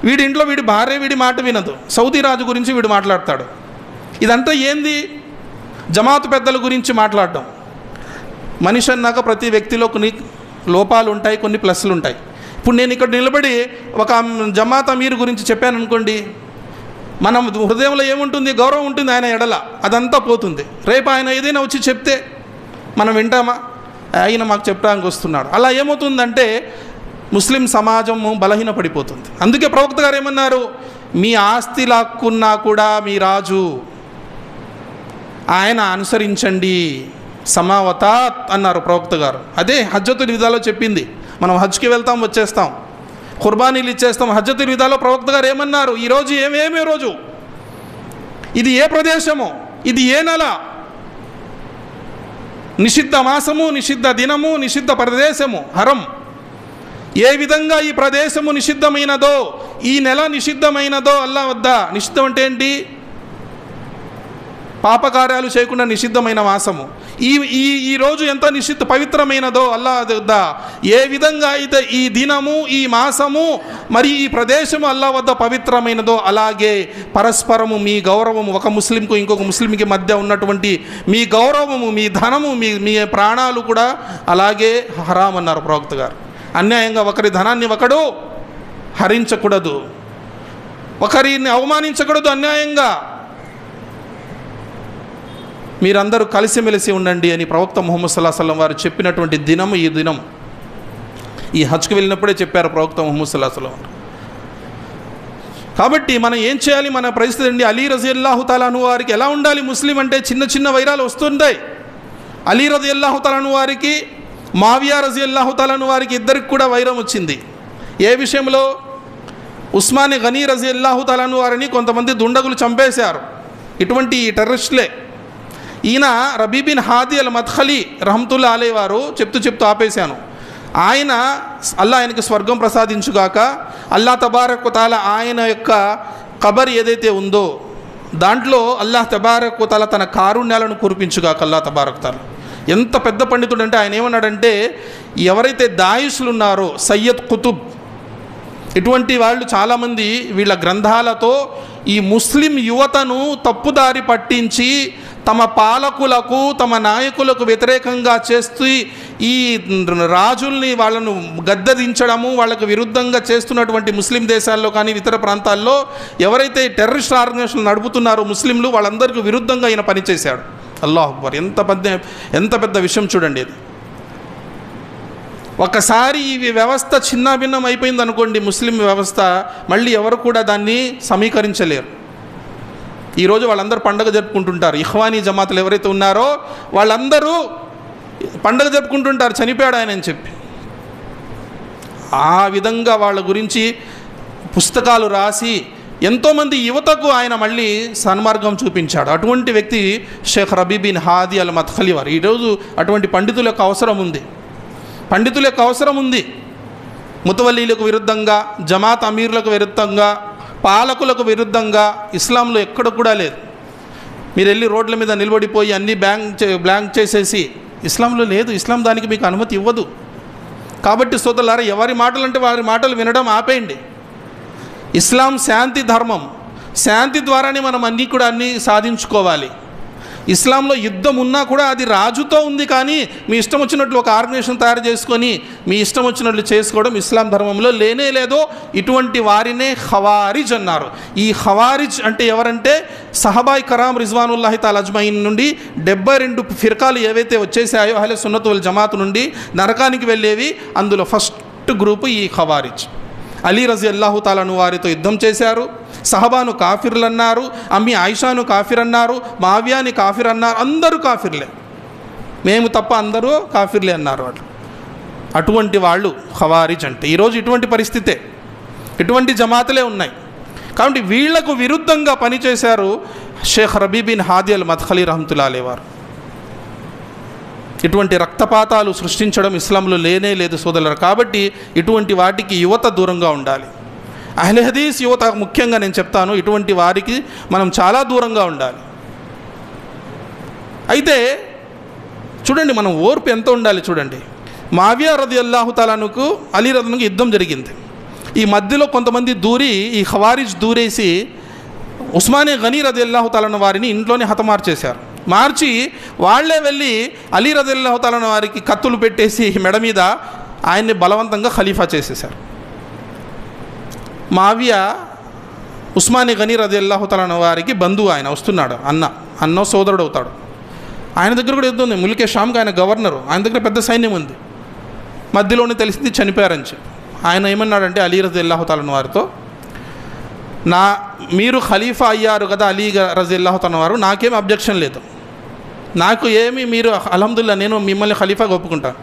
వీడి ఇంట్లో వీడి భార్య వీడి మాట వినదు, సౌదీ రాజు గురించి వీడు మాట్లాడతాడు. ఇదంతా ఏంది? జమాతు పెద్దల గురించి మాట్లాడడం. మనిషి అన్నాక ప్రతి వ్యక్తిలో కొన్ని లోపాలు ఉంటాయి, కొన్ని ప్లస్లు ఉంటాయి. ఇప్పుడు నేను ఇక్కడ నిలబడి ఒక జమాత్ అమీర్ గురించి చెప్పాను అనుకోండి, మనం హృదయంలో ఏముంటుంది, గౌరవం ఉంటుంది ఆయన ఎడల, అదంతా పోతుంది. రేపు ఆయన ఏదైనా వచ్చి చెప్తే మనం వింటామా? ఆయన మాకు చెప్పడానికి వస్తున్నాడు. అలా ఏమవుతుందంటే ముస్లిం సమాజము బలహీనపడిపోతుంది. అందుకే ప్రవక్త గారు ఏమన్నారు, మీ ఆస్తి లాక్కున్నా కూడా మీ రాజు, ఆయన అనుసరించండి, సమావతాత్ అన్నారు ప్రవక్త గారు. అదే హజ్జతుల్ విదాలో చెప్పింది. మనం హజ్కి వెళ్తాం, వచ్చేస్తాం, ఖుర్బానీలు ఇచ్చేస్తాం. హజ్జతుల్ విదాలో ప్రవక్త గారు ఏమన్నారు, ఈరోజు ఏమే రోజు, ఇది ఏ ప్రదేశము, ఇది ఏ నెల, నిషిద్ధ మాసము, నిషిద్ధ దినము, నిషిద్ధ ప్రదేశము, హరం. ఏ విధంగా ఈ ప్రదేశము నిషిద్ధమైనదో, ఈ నెల నిషిద్ధమైనదో అల్లా వద్ద. నిషిద్ధం అంటే ఏంటి? పాపకార్యాలు చేయకుండా నిషిద్ధమైన మాసము. ఈ రోజు ఎంత నిషిద్ధ పవిత్రమైనదో అల్లా వద్ద. ఏ విధంగా అయితే ఈ దినము, ఈ మాసము, మరి ఈ ప్రదేశము అల్లా వద్ద పవిత్రమైనదో, అలాగే పరస్పరము మీ గౌరవము, ఒక ముస్లింకు ఇంకొక ముస్లింకి మధ్య ఉన్నటువంటి మీ గౌరవము, మీ ధనము, మీ ప్రాణాలు కూడా అలాగే హరాం అన్నారు ప్రవక్త గారు. అన్యాయంగా ఒకరి ధనాన్ని ఒకడు హరించకూడదు, ఒకరిని అవమానించకూడదు అన్యాయంగా. మీరందరూ కలిసిమెలిసి ఉండండి అని ప్రవక్త ముహమ్మద్ సల్లల్లాహు అలైహి వసల్లం వారు చెప్పినటువంటి దినము ఈ దినం. ఈ హజ్కి వెళ్ళినప్పుడే చెప్పారు ప్రవక్త ముహమ్మద్ సల్లల్లాహు అలైహి వసల్లం. కాబట్టి మనం ఏం చేయాలి? మన పరిస్థితి అండి. అలీ రజియల్లాహు తాలా అను వారికి ఎలా ఉండాలి? ముస్లిం అంటే చిన్న చిన్న వైరాలు వస్తుంటాయి. అలీ రజియల్లాహు తాలా అను వారికి, మావియా రజియల్లాహు తాలా అను వారికి ఇద్దరికి కూడా వైరం వచ్చింది. ఏ విషయంలో? ఉస్మాన్ గనీ రజియల్లాహు తాలా అను వారిని కొంతమంది దుండగులు చంపేశారు. ఇటువంటి టెర్రరిస్టులే. ఈయన రబీ బిన్ హాదీ అల్ మద్ఖలి రహ్మతుల్లాహి అలైహి వారు చెప్తూ ఆపేశాను. ఆయన, అల్లా ఆయనకు స్వర్గం ప్రసాదించుగాక, అల్లా తబారక్ వ తఆలా ఆయన యొక్క కబర్ ఏదైతే ఉందో దాంట్లో అల్లాహ్ తబారక్ వ తఆలా తన కారుణ్యాలను కురిపించుగాక. అల్లా తబారక్ వ తఆలా ఎంత పెద్ద పండితుడు అంటే ఆయన ఏమన్నాడంటే, ఎవరైతే దాయిష్లు ఉన్నారో, సయ్యద్ కుతుబ్, ఇటువంటి వాళ్ళు చాలామంది వీళ్ళ గ్రంథాలతో ఈ ముస్లిం యువతను తప్పుదారి పట్టించి తమ పాలకులకు, తమ నాయకులకు వ్యతిరేకంగా చేస్తూ ఈ రాజుల్ని వాళ్ళను గద్దదించడము, వాళ్ళకు విరుద్ధంగా చేస్తున్నటువంటి ముస్లిం దేశాల్లో కానీ ఇతర ప్రాంతాల్లో ఎవరైతే టెర్రరిస్ట్ ఆర్గనైజేషన్లు నడుపుతున్నారో ముస్లింలు, వాళ్ళందరికీ విరుద్ధంగా ఈయన పనిచేశాడు. అల్లాహు అక్బర్! ఎంత పెద్ద విషయం చూడండి ఇది. ఒకసారి ఈ వ్యవస్థ చిన్నాభిన్నం అయిపోయింది అనుకోండి, ముస్లిం వ్యవస్థ, మళ్ళీ ఎవరు కూడా దాన్ని సమీకరించలేరు. ఈరోజు వాళ్ళందరూ పండుగ జరుపుకుంటుంటారు. ఇఖ్వానీ జమాతులు ఎవరైతే ఉన్నారో వాళ్ళందరూ పండుగ జరుపుకుంటుంటారు, చనిపోయాడు ఆయన అని చెప్పి. ఆ విధంగా వాళ్ళ గురించి పుస్తకాలు రాసి ఎంతోమంది యువతకు ఆయన మళ్ళీ సన్మార్గం చూపించాడు. అటువంటి వ్యక్తి షేక్ రబీ బిన్ హాదీ అల్ మద్ఖలి వారు. ఈరోజు అటువంటి పండితుల యొక్క అవసరం ఉంది. ముతవల్లీలకు విరుద్ధంగా, జమాత్ అమీర్లకు విరుద్ధంగా, పాలకులకు విరుద్ధంగా ఇస్లాంలో ఎక్కడ కూడా లేదు. మీరు వెళ్ళి రోడ్ల మీద నిలబడిపోయి అన్నీ బ్లాంక్ చేసేసి ఇస్లాంలో లేదు. ఇస్లాం దానికి మీకు అనుమతి ఇవ్వదు. కాబట్టి సోదరులారా, ఎవరి మాటలు అంటే వారి మాటలు వినడం ఆపేయండి. ఇస్లాం శాంతి ధర్మం. శాంతి ద్వారానే మనం అన్నీ సాధించుకోవాలి. ఇస్లాంలో యుద్ధం ఉన్నా కూడా అది రాజుతో ఉంది. కానీ మీ ఇష్టం వచ్చినట్లు ఒక ఆర్గనైజేషన్ తయారు చేసుకొని మీ ఇష్టం వచ్చినట్లు చేసుకోవడం ఇస్లాం ధర్మంలో లేనే లేదో. ఇటువంటి వారినే ఖవారిజ్ అన్నారు. ఈ ఖవారిజ్ అంటే ఎవరంటే సహబాయ్ కరాం రిజ్వానుల్లాహి తాలా అజ్మయిన్ నుండి 72 ఫిర్కాలు ఏవైతే వచ్చేసాయో అహ్లే సున్నత్ వల్ జమాత్ నుండి నరకానికి వెళ్ళేవి, అందులో ఫస్ట్ గ్రూపు ఈ ఖవారిజ్. అలీ రజియల్లాహు తాలాను వారితో యుద్ధం చేశారు. సహబాను కాఫిర్లు అన్నారు, అమ్మి ఆయిషాను కాఫిర్ అన్నారు, మావియాని కాఫిర్ అన్నారు. అందరూ కాఫిర్లే, మేము తప్ప అందరూ కాఫిర్లే అన్నారు వాళ్ళు. అటువంటి వాళ్ళు ఖవారిజ్ అంటే. ఈరోజు ఇటువంటి పరిస్థితే, ఇటువంటి జమాతులే ఉన్నాయి. కాబట్టి వీళ్లకు విరుద్ధంగా పనిచేశారు షేక్ రబీ బిన్ హాదీ అల్ మద్ఖలి రహమతుల్లాహి అలైహి వారు. ఇటువంటి రక్తపాతాలు సృష్టించడం ఇస్లాంలో లేనే లేదు సోదరులారా. కాబట్టి ఇటువంటి వాటికి యువత దూరంగా ఉండాలి. అహ్లే హదీస్ యువత ముఖ్యంగా నేను చెప్తాను, ఇటువంటి వారికి మనం చాలా దూరంగా ఉండాలి. అయితే చూడండి, మనం ఓర్పు ఎంత ఉండాలి చూడండి. మావియా రదియల్లాహు తాలానుకు అలీ రదియల్లాహుకు యుద్ధం జరిగింది. ఈ మధ్యలో కొంతమంది దూరి, ఈ ఖవారిజ్ దూరేసి ఉస్మానే గనీ రదియల్లాహు తాలాను వారిని ఇంట్లోనే హతమార్చేశారు. మార్చి వాళ్లే వెళ్ళి అలీ రదియల్లాహు తాలాను వారికి కత్తులు పెట్టేసి మెడ మీద ఆయన్ని బలవంతంగా ఖలీఫా చేసేశారు. మావియా ఉస్మానీ గనీ రదియల్లాహు తాలాను వారికి బంధువు. ఆయన వస్తున్నాడు, అన్న సోదరుడు అవుతాడు. ఆయన దగ్గర కూడా యుద్ధం ఉంది. ముల్కే షామ్కి ఆయన గవర్నరు, ఆయన దగ్గర పెద్ద సైన్యం ఉంది. మధ్యలోనే తెలిసింది చనిపోయారని చెప్పి ఆయన ఏమన్నాడంటే అలీ రదియల్లాహు తాలాను వారితో, మీరు ఖలీఫా అయ్యారు కదా అలీ రజియల్లాహు తాలా వారు, నాకేం అబ్జెక్షన్ లేదు, నాకు ఏమి, మీరు అల్హమ్దుల్లా నేను మిమ్మల్ని ఖలీఫాగా ఒప్పుకుంటాను.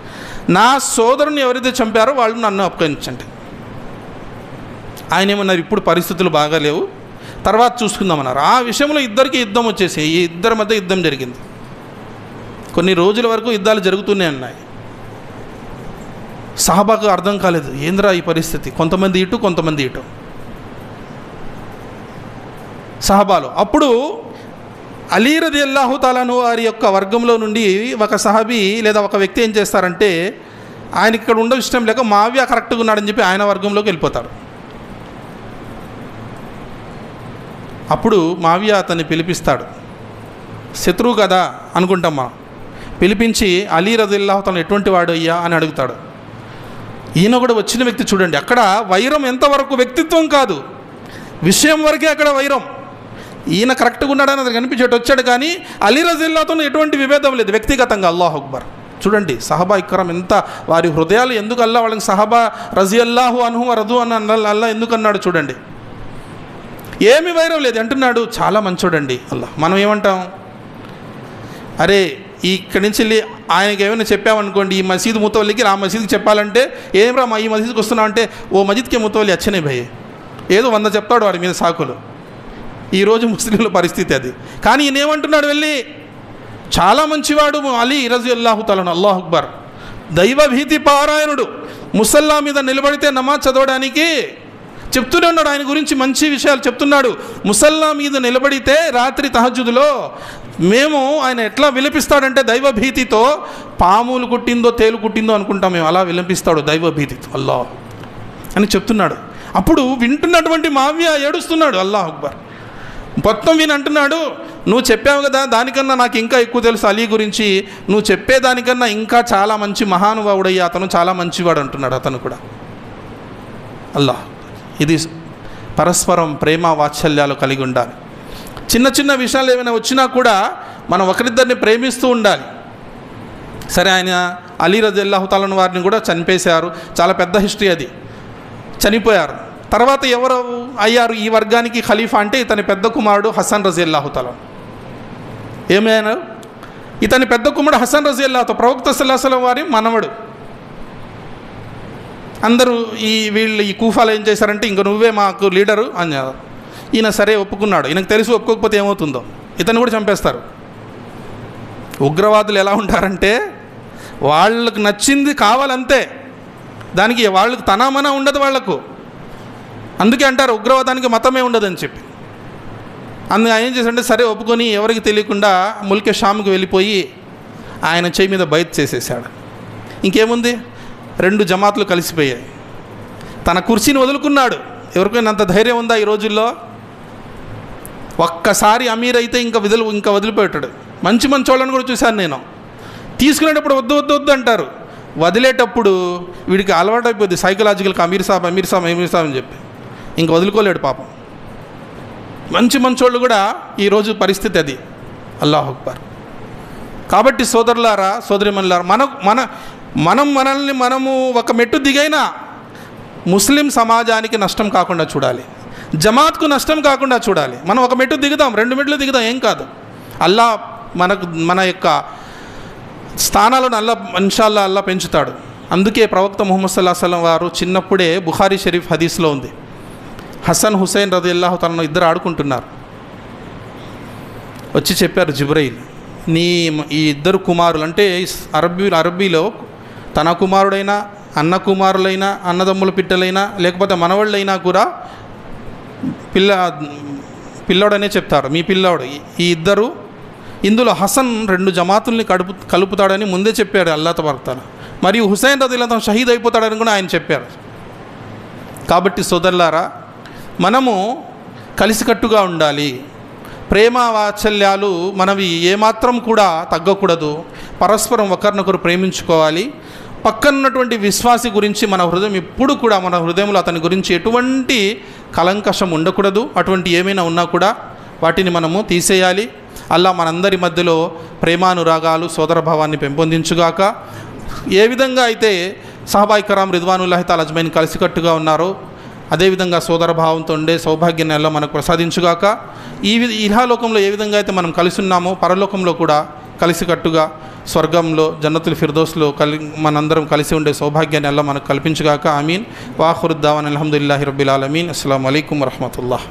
నా సోదరుని ఎవరైతే చంపారో వాళ్ళు నన్ను అప్పగించండి. ఆయన ఏమన్నారు, ఇప్పుడు పరిస్థితులు బాగాలేవు, తర్వాత చూసుకుందామన్నారు. ఆ విషయంలో ఇద్దరికి యుద్ధం వచ్చేసి ఈ ఇద్దరి మధ్య యుద్ధం జరిగింది. కొన్ని రోజుల వరకు యుద్ధాలు జరుగుతూనే ఉన్నాయి. సహాబాకు అర్థం కాలేదు, ఏంద్రా ఈ పరిస్థితి, కొంతమంది ఇటు కొంతమంది ఇటు సహాబాలు. అప్పుడు అలీ రదియల్లాహు తాలాను వారి యొక్క వర్గంలో నుండి ఒక సహాబీ లేదా ఒక వ్యక్తి ఏం చేస్తారంటే, ఆయనకి ఇక్కడ ఉండడం ఇష్టం లేక మావియా కరెక్ట్గా ఉన్నాడని చెప్పి ఆయన వర్గంలోకి వెళ్ళిపోతాడు. అప్పుడు మావియా అతన్ని పిలిపిస్తాడు. శత్రువు కదా అనుకుంటాం మనం. పిలిపించి అలీ రదియల్లాహు తాలా ఎటువంటి వాడు అయ్యా అని అడుగుతాడు. ఈయన కూడా వచ్చిన వ్యక్తి చూడండి, అక్కడ వైరం ఎంతవరకు, వ్యక్తిత్వం కాదు విషయం వరకే అక్కడ వైరం. ఈయన కరెక్ట్గా ఉన్నాడని అది కనిపించేట్టు వచ్చాడు, కానీ అలీ రజియల్లాహుతో ఎటువంటి విభేదం లేదు వ్యక్తిగతంగా. అల్లాహు అక్బర్. చూడండి సహబా ఇక్రామ్ ఎంత, వారి హృదయాలు ఎందుకు అల్లా వాళ్ళకి సహబా రజియల్లాహు అన్హు రదు అని అల్లా ఎందుకు అన్నాడు చూడండి. ఏమి వైరం లేదు అంటున్నాడు, చాలా మంచోడండి అల్లా. మనం ఏమంటాం, అరే ఇక్కడి నుంచి వెళ్ళి ఆయనకి ఏమైనా చెప్పామనుకోండి, ఈ మసీద్ ముతవల్లికి ఆ మసీద్కి చెప్పాలంటే, ఏం రా ఈ మసీద్కి వస్తున్నావు అంటే, ఓ మసీద్కి ముతవల్లి అచ్చనే భయ్, ఏదో 100 చెప్తాడు వాడి మీద సాకులు. ఈరోజు ముస్లింల పరిస్థితి అది. కానీ ఈయన ఏమంటున్నాడు, వెళ్ళి చాలా మంచివాడు అలీ రజియల్లాహు తాలా, అల్లాహు అక్బర్, దైవభీతి పారాయణుడు, ముసల్లా మీద నిలబడితే నమాజ్ చదవడానికి చెప్తూనే ఉన్నాడు. ఆయన గురించి మంచి విషయాలు చెప్తున్నాడు. ముసల్లా మీద నిలబడితే రాత్రి తహజ్జుద్లో మేము ఆయన ఎట్లా విలపిస్తాడంటే దైవభీతితో, పాములు కుట్టిందో తేలు కుట్టిందో అనుకుంటాం మేము, అలా విలపిస్తాడు దైవభీతితో అల్లాహ్ అని చెప్తున్నాడు. అప్పుడు వింటున్నటువంటి మావియా ఏడుస్తున్నాడు. అల్లాహ్ అక్బర్. మొత్తం విని అంటున్నాడు, నువ్వు చెప్పావు కదా దానికన్నా నాకు ఇంకా ఎక్కువ తెలుసు అలీ గురించి, నువ్వు చెప్పేదానికన్నా ఇంకా చాలా మంచి మహానుభావుడయ్యా అతను, చాలా మంచివాడు అంటున్నాడు అతను కూడా. అల్లాహ్. ఇది పరస్పరం ప్రేమ వాత్సల్యాలు కలిగి ఉండాలి. చిన్న చిన్న విషయాలు ఏమైనా వచ్చినా కూడా మనం ఒకరిద్దరిని ప్రేమిస్తూ ఉండాలి. సరే, ఆయన అలీ రజియల్లాహు తాలా వారిని కూడా చంపేశారు, చాలా పెద్ద హిస్టరీ అది, చనిపోయారు. తర్వాత ఎవరు అయ్యారు ఈ వర్గానికి ఖలీఫా అంటే ఇతని పెద్ద కుమారుడు హసన్ రజియల్లాహు తఆలా. ఏమైనా ఇతని పెద్ద కుమారుడు హసన్ రజియల్లాహు ప్రవక్త సల్లల్లాహు అలైహి వసల్లం వారి మనవడు. అందరూ వీళ్ళు ఈ కూఫాలో ఏం చేశారంటే ఇంక నువ్వే మాకు లీడరు అన్నారు. ఈయన సరే ఒప్పుకున్నాడు. ఈయనకు తెలుసు ఒప్పుకోకపోతే ఏమవుతుందో, ఇతను కూడా చంపేస్తారు. ఉగ్రవాదులు ఎలా ఉంటారంటే వాళ్ళకు నచ్చింది కావాలంతే, దానికి వాళ్ళకు తనామనా ఉండదు వాళ్లకు. అందుకే అంటారు ఉగ్రవాదానికి మతమే ఉండదని చెప్పి. అందుకు ఆయన ఏం చేశాడంటే సరే ఒప్పుకొని ఎవరికి తెలియకుండా ముల్కే షామ్కి వెళ్ళిపోయి ఆయన చేయి మీద బైత్ చేసేసాడు. ఇంకేముంది, 2 జమాతులు కలిసిపోయాయి. తన కుర్చీని వదులుకున్నాడు. ఎవరికైనా అంత ధైర్యం ఉందా ఈ రోజుల్లో? ఒక్కసారి అమీర్ అయితే ఇంకా వదిలిపెట్టాడు. మంచి వాళ్ళని కూడా చూశాను నేను. తీసుకునేటప్పుడు వద్దు వద్దు వద్దు అంటారు, వదిలేటప్పుడు వీడికి అలవాటు అయిపోద్ది సైకలాజికల్గా అమీర్ సాబ్ అని చెప్పి ఇంకా వదులుకోలేడు పాపం. మంచి వాళ్ళు కూడా ఈరోజు పరిస్థితి అది. అల్లాహు అక్బర్. కాబట్టి సోదరులారా, సోదరిమణులారా, మనము ఒక మెట్టు దిగైనా ముస్లిం సమాజానికి నష్టం కాకుండా చూడాలి, జమాత్కు నష్టం కాకుండా చూడాలి. మనం ఒక మెట్టు దిగుదాం, 2 మెట్లు దిగుదాం, ఏం కాదు. అల్లా మన యొక్క స్థానాలను ఇన్షాల్లా అల్లా పెంచుతాడు. అందుకే ప్రవక్త ముహమ్మద్ సల్లల్లాహు అలైహి వసల్లం వారు చిన్నప్పుడే బుఖారీ షరీఫ్ హదీస్లో ఉంది, హసన్ హుసైన్ రదియల్లాహు తఆలా ఇద్దరు ఆడుకుంటున్నారు. వచ్చి చెప్పారు జిబ్రైల్, ఈ ఇద్దరు కుమారులు అంటే అరబ్బీలో తన కుమారుడైనా అన్న కుమారులైనా అన్నదమ్ముల పిట్టలైనా లేకపోతే మనవాళ్ళైనా కూడా పిల్లోడనే చెప్తారు, మీ పిల్లోడు. ఈ ఇద్దరు ఇందులో హసన్ 2 జమాతుల్ని కలుపుతాడని ముందే చెప్పాడు అల్లాహ్ తబారక్ తఆలా. మరియు హుసైన్ రదియల్లాహు తఆలా షహీద్ అయిపోతాడని కూడా ఆయన చెప్పారు. కాబట్టి సోదరులారా, మనము కలిసికట్టుగా ఉండాలి. ప్రేమ వాత్సల్యాలు మనవి ఏమాత్రం కూడా తగ్గకూడదు. పరస్పరం ఒకరినొకరు ప్రేమించుకోవాలి. పక్కనున్నటువంటి విశ్వాసి గురించి మన హృదయంలో అతని గురించి ఎటువంటి కలంకషం ఉండకూడదు. అటువంటి ఏమైనా ఉన్నా కూడా వాటిని మనము తీసేయాలి. అల్లా మనందరి మధ్యలో ప్రేమానురాగాలు సోదరభావాన్ని పెంపొందించుగాక. ఏ విధంగా అయితే సహబాయి కరాం రిద్వానుల్లాహి తఆలా అజ్మైన్ కలిసికట్టుగా ఉన్నారో అదేవిధంగా సోదరభావంతో ఉండే సౌభాగ్యాన్ని అల్లా మనకు ప్రసాదించుగాక. ఇహలోకంలో ఏ విధంగా అయితే మనం కలిసి ఉన్నామో పరలోకంలో కూడా కలిసికట్టుగా స్వర్గంలో జన్నతుల్ ఫిర్దౌస్లో మనందరం కలిసి ఉండే సౌభాగ్యాన్ని అల్లా మనకు కల్పించుగాక. ఆమీన్. వాఖిరు దావానా అల్హమ్దులిల్లాహి రబ్బిల్ ఆలమీన్. అస్సలాము అలైకుం వరహ్మతుల్లాహ్.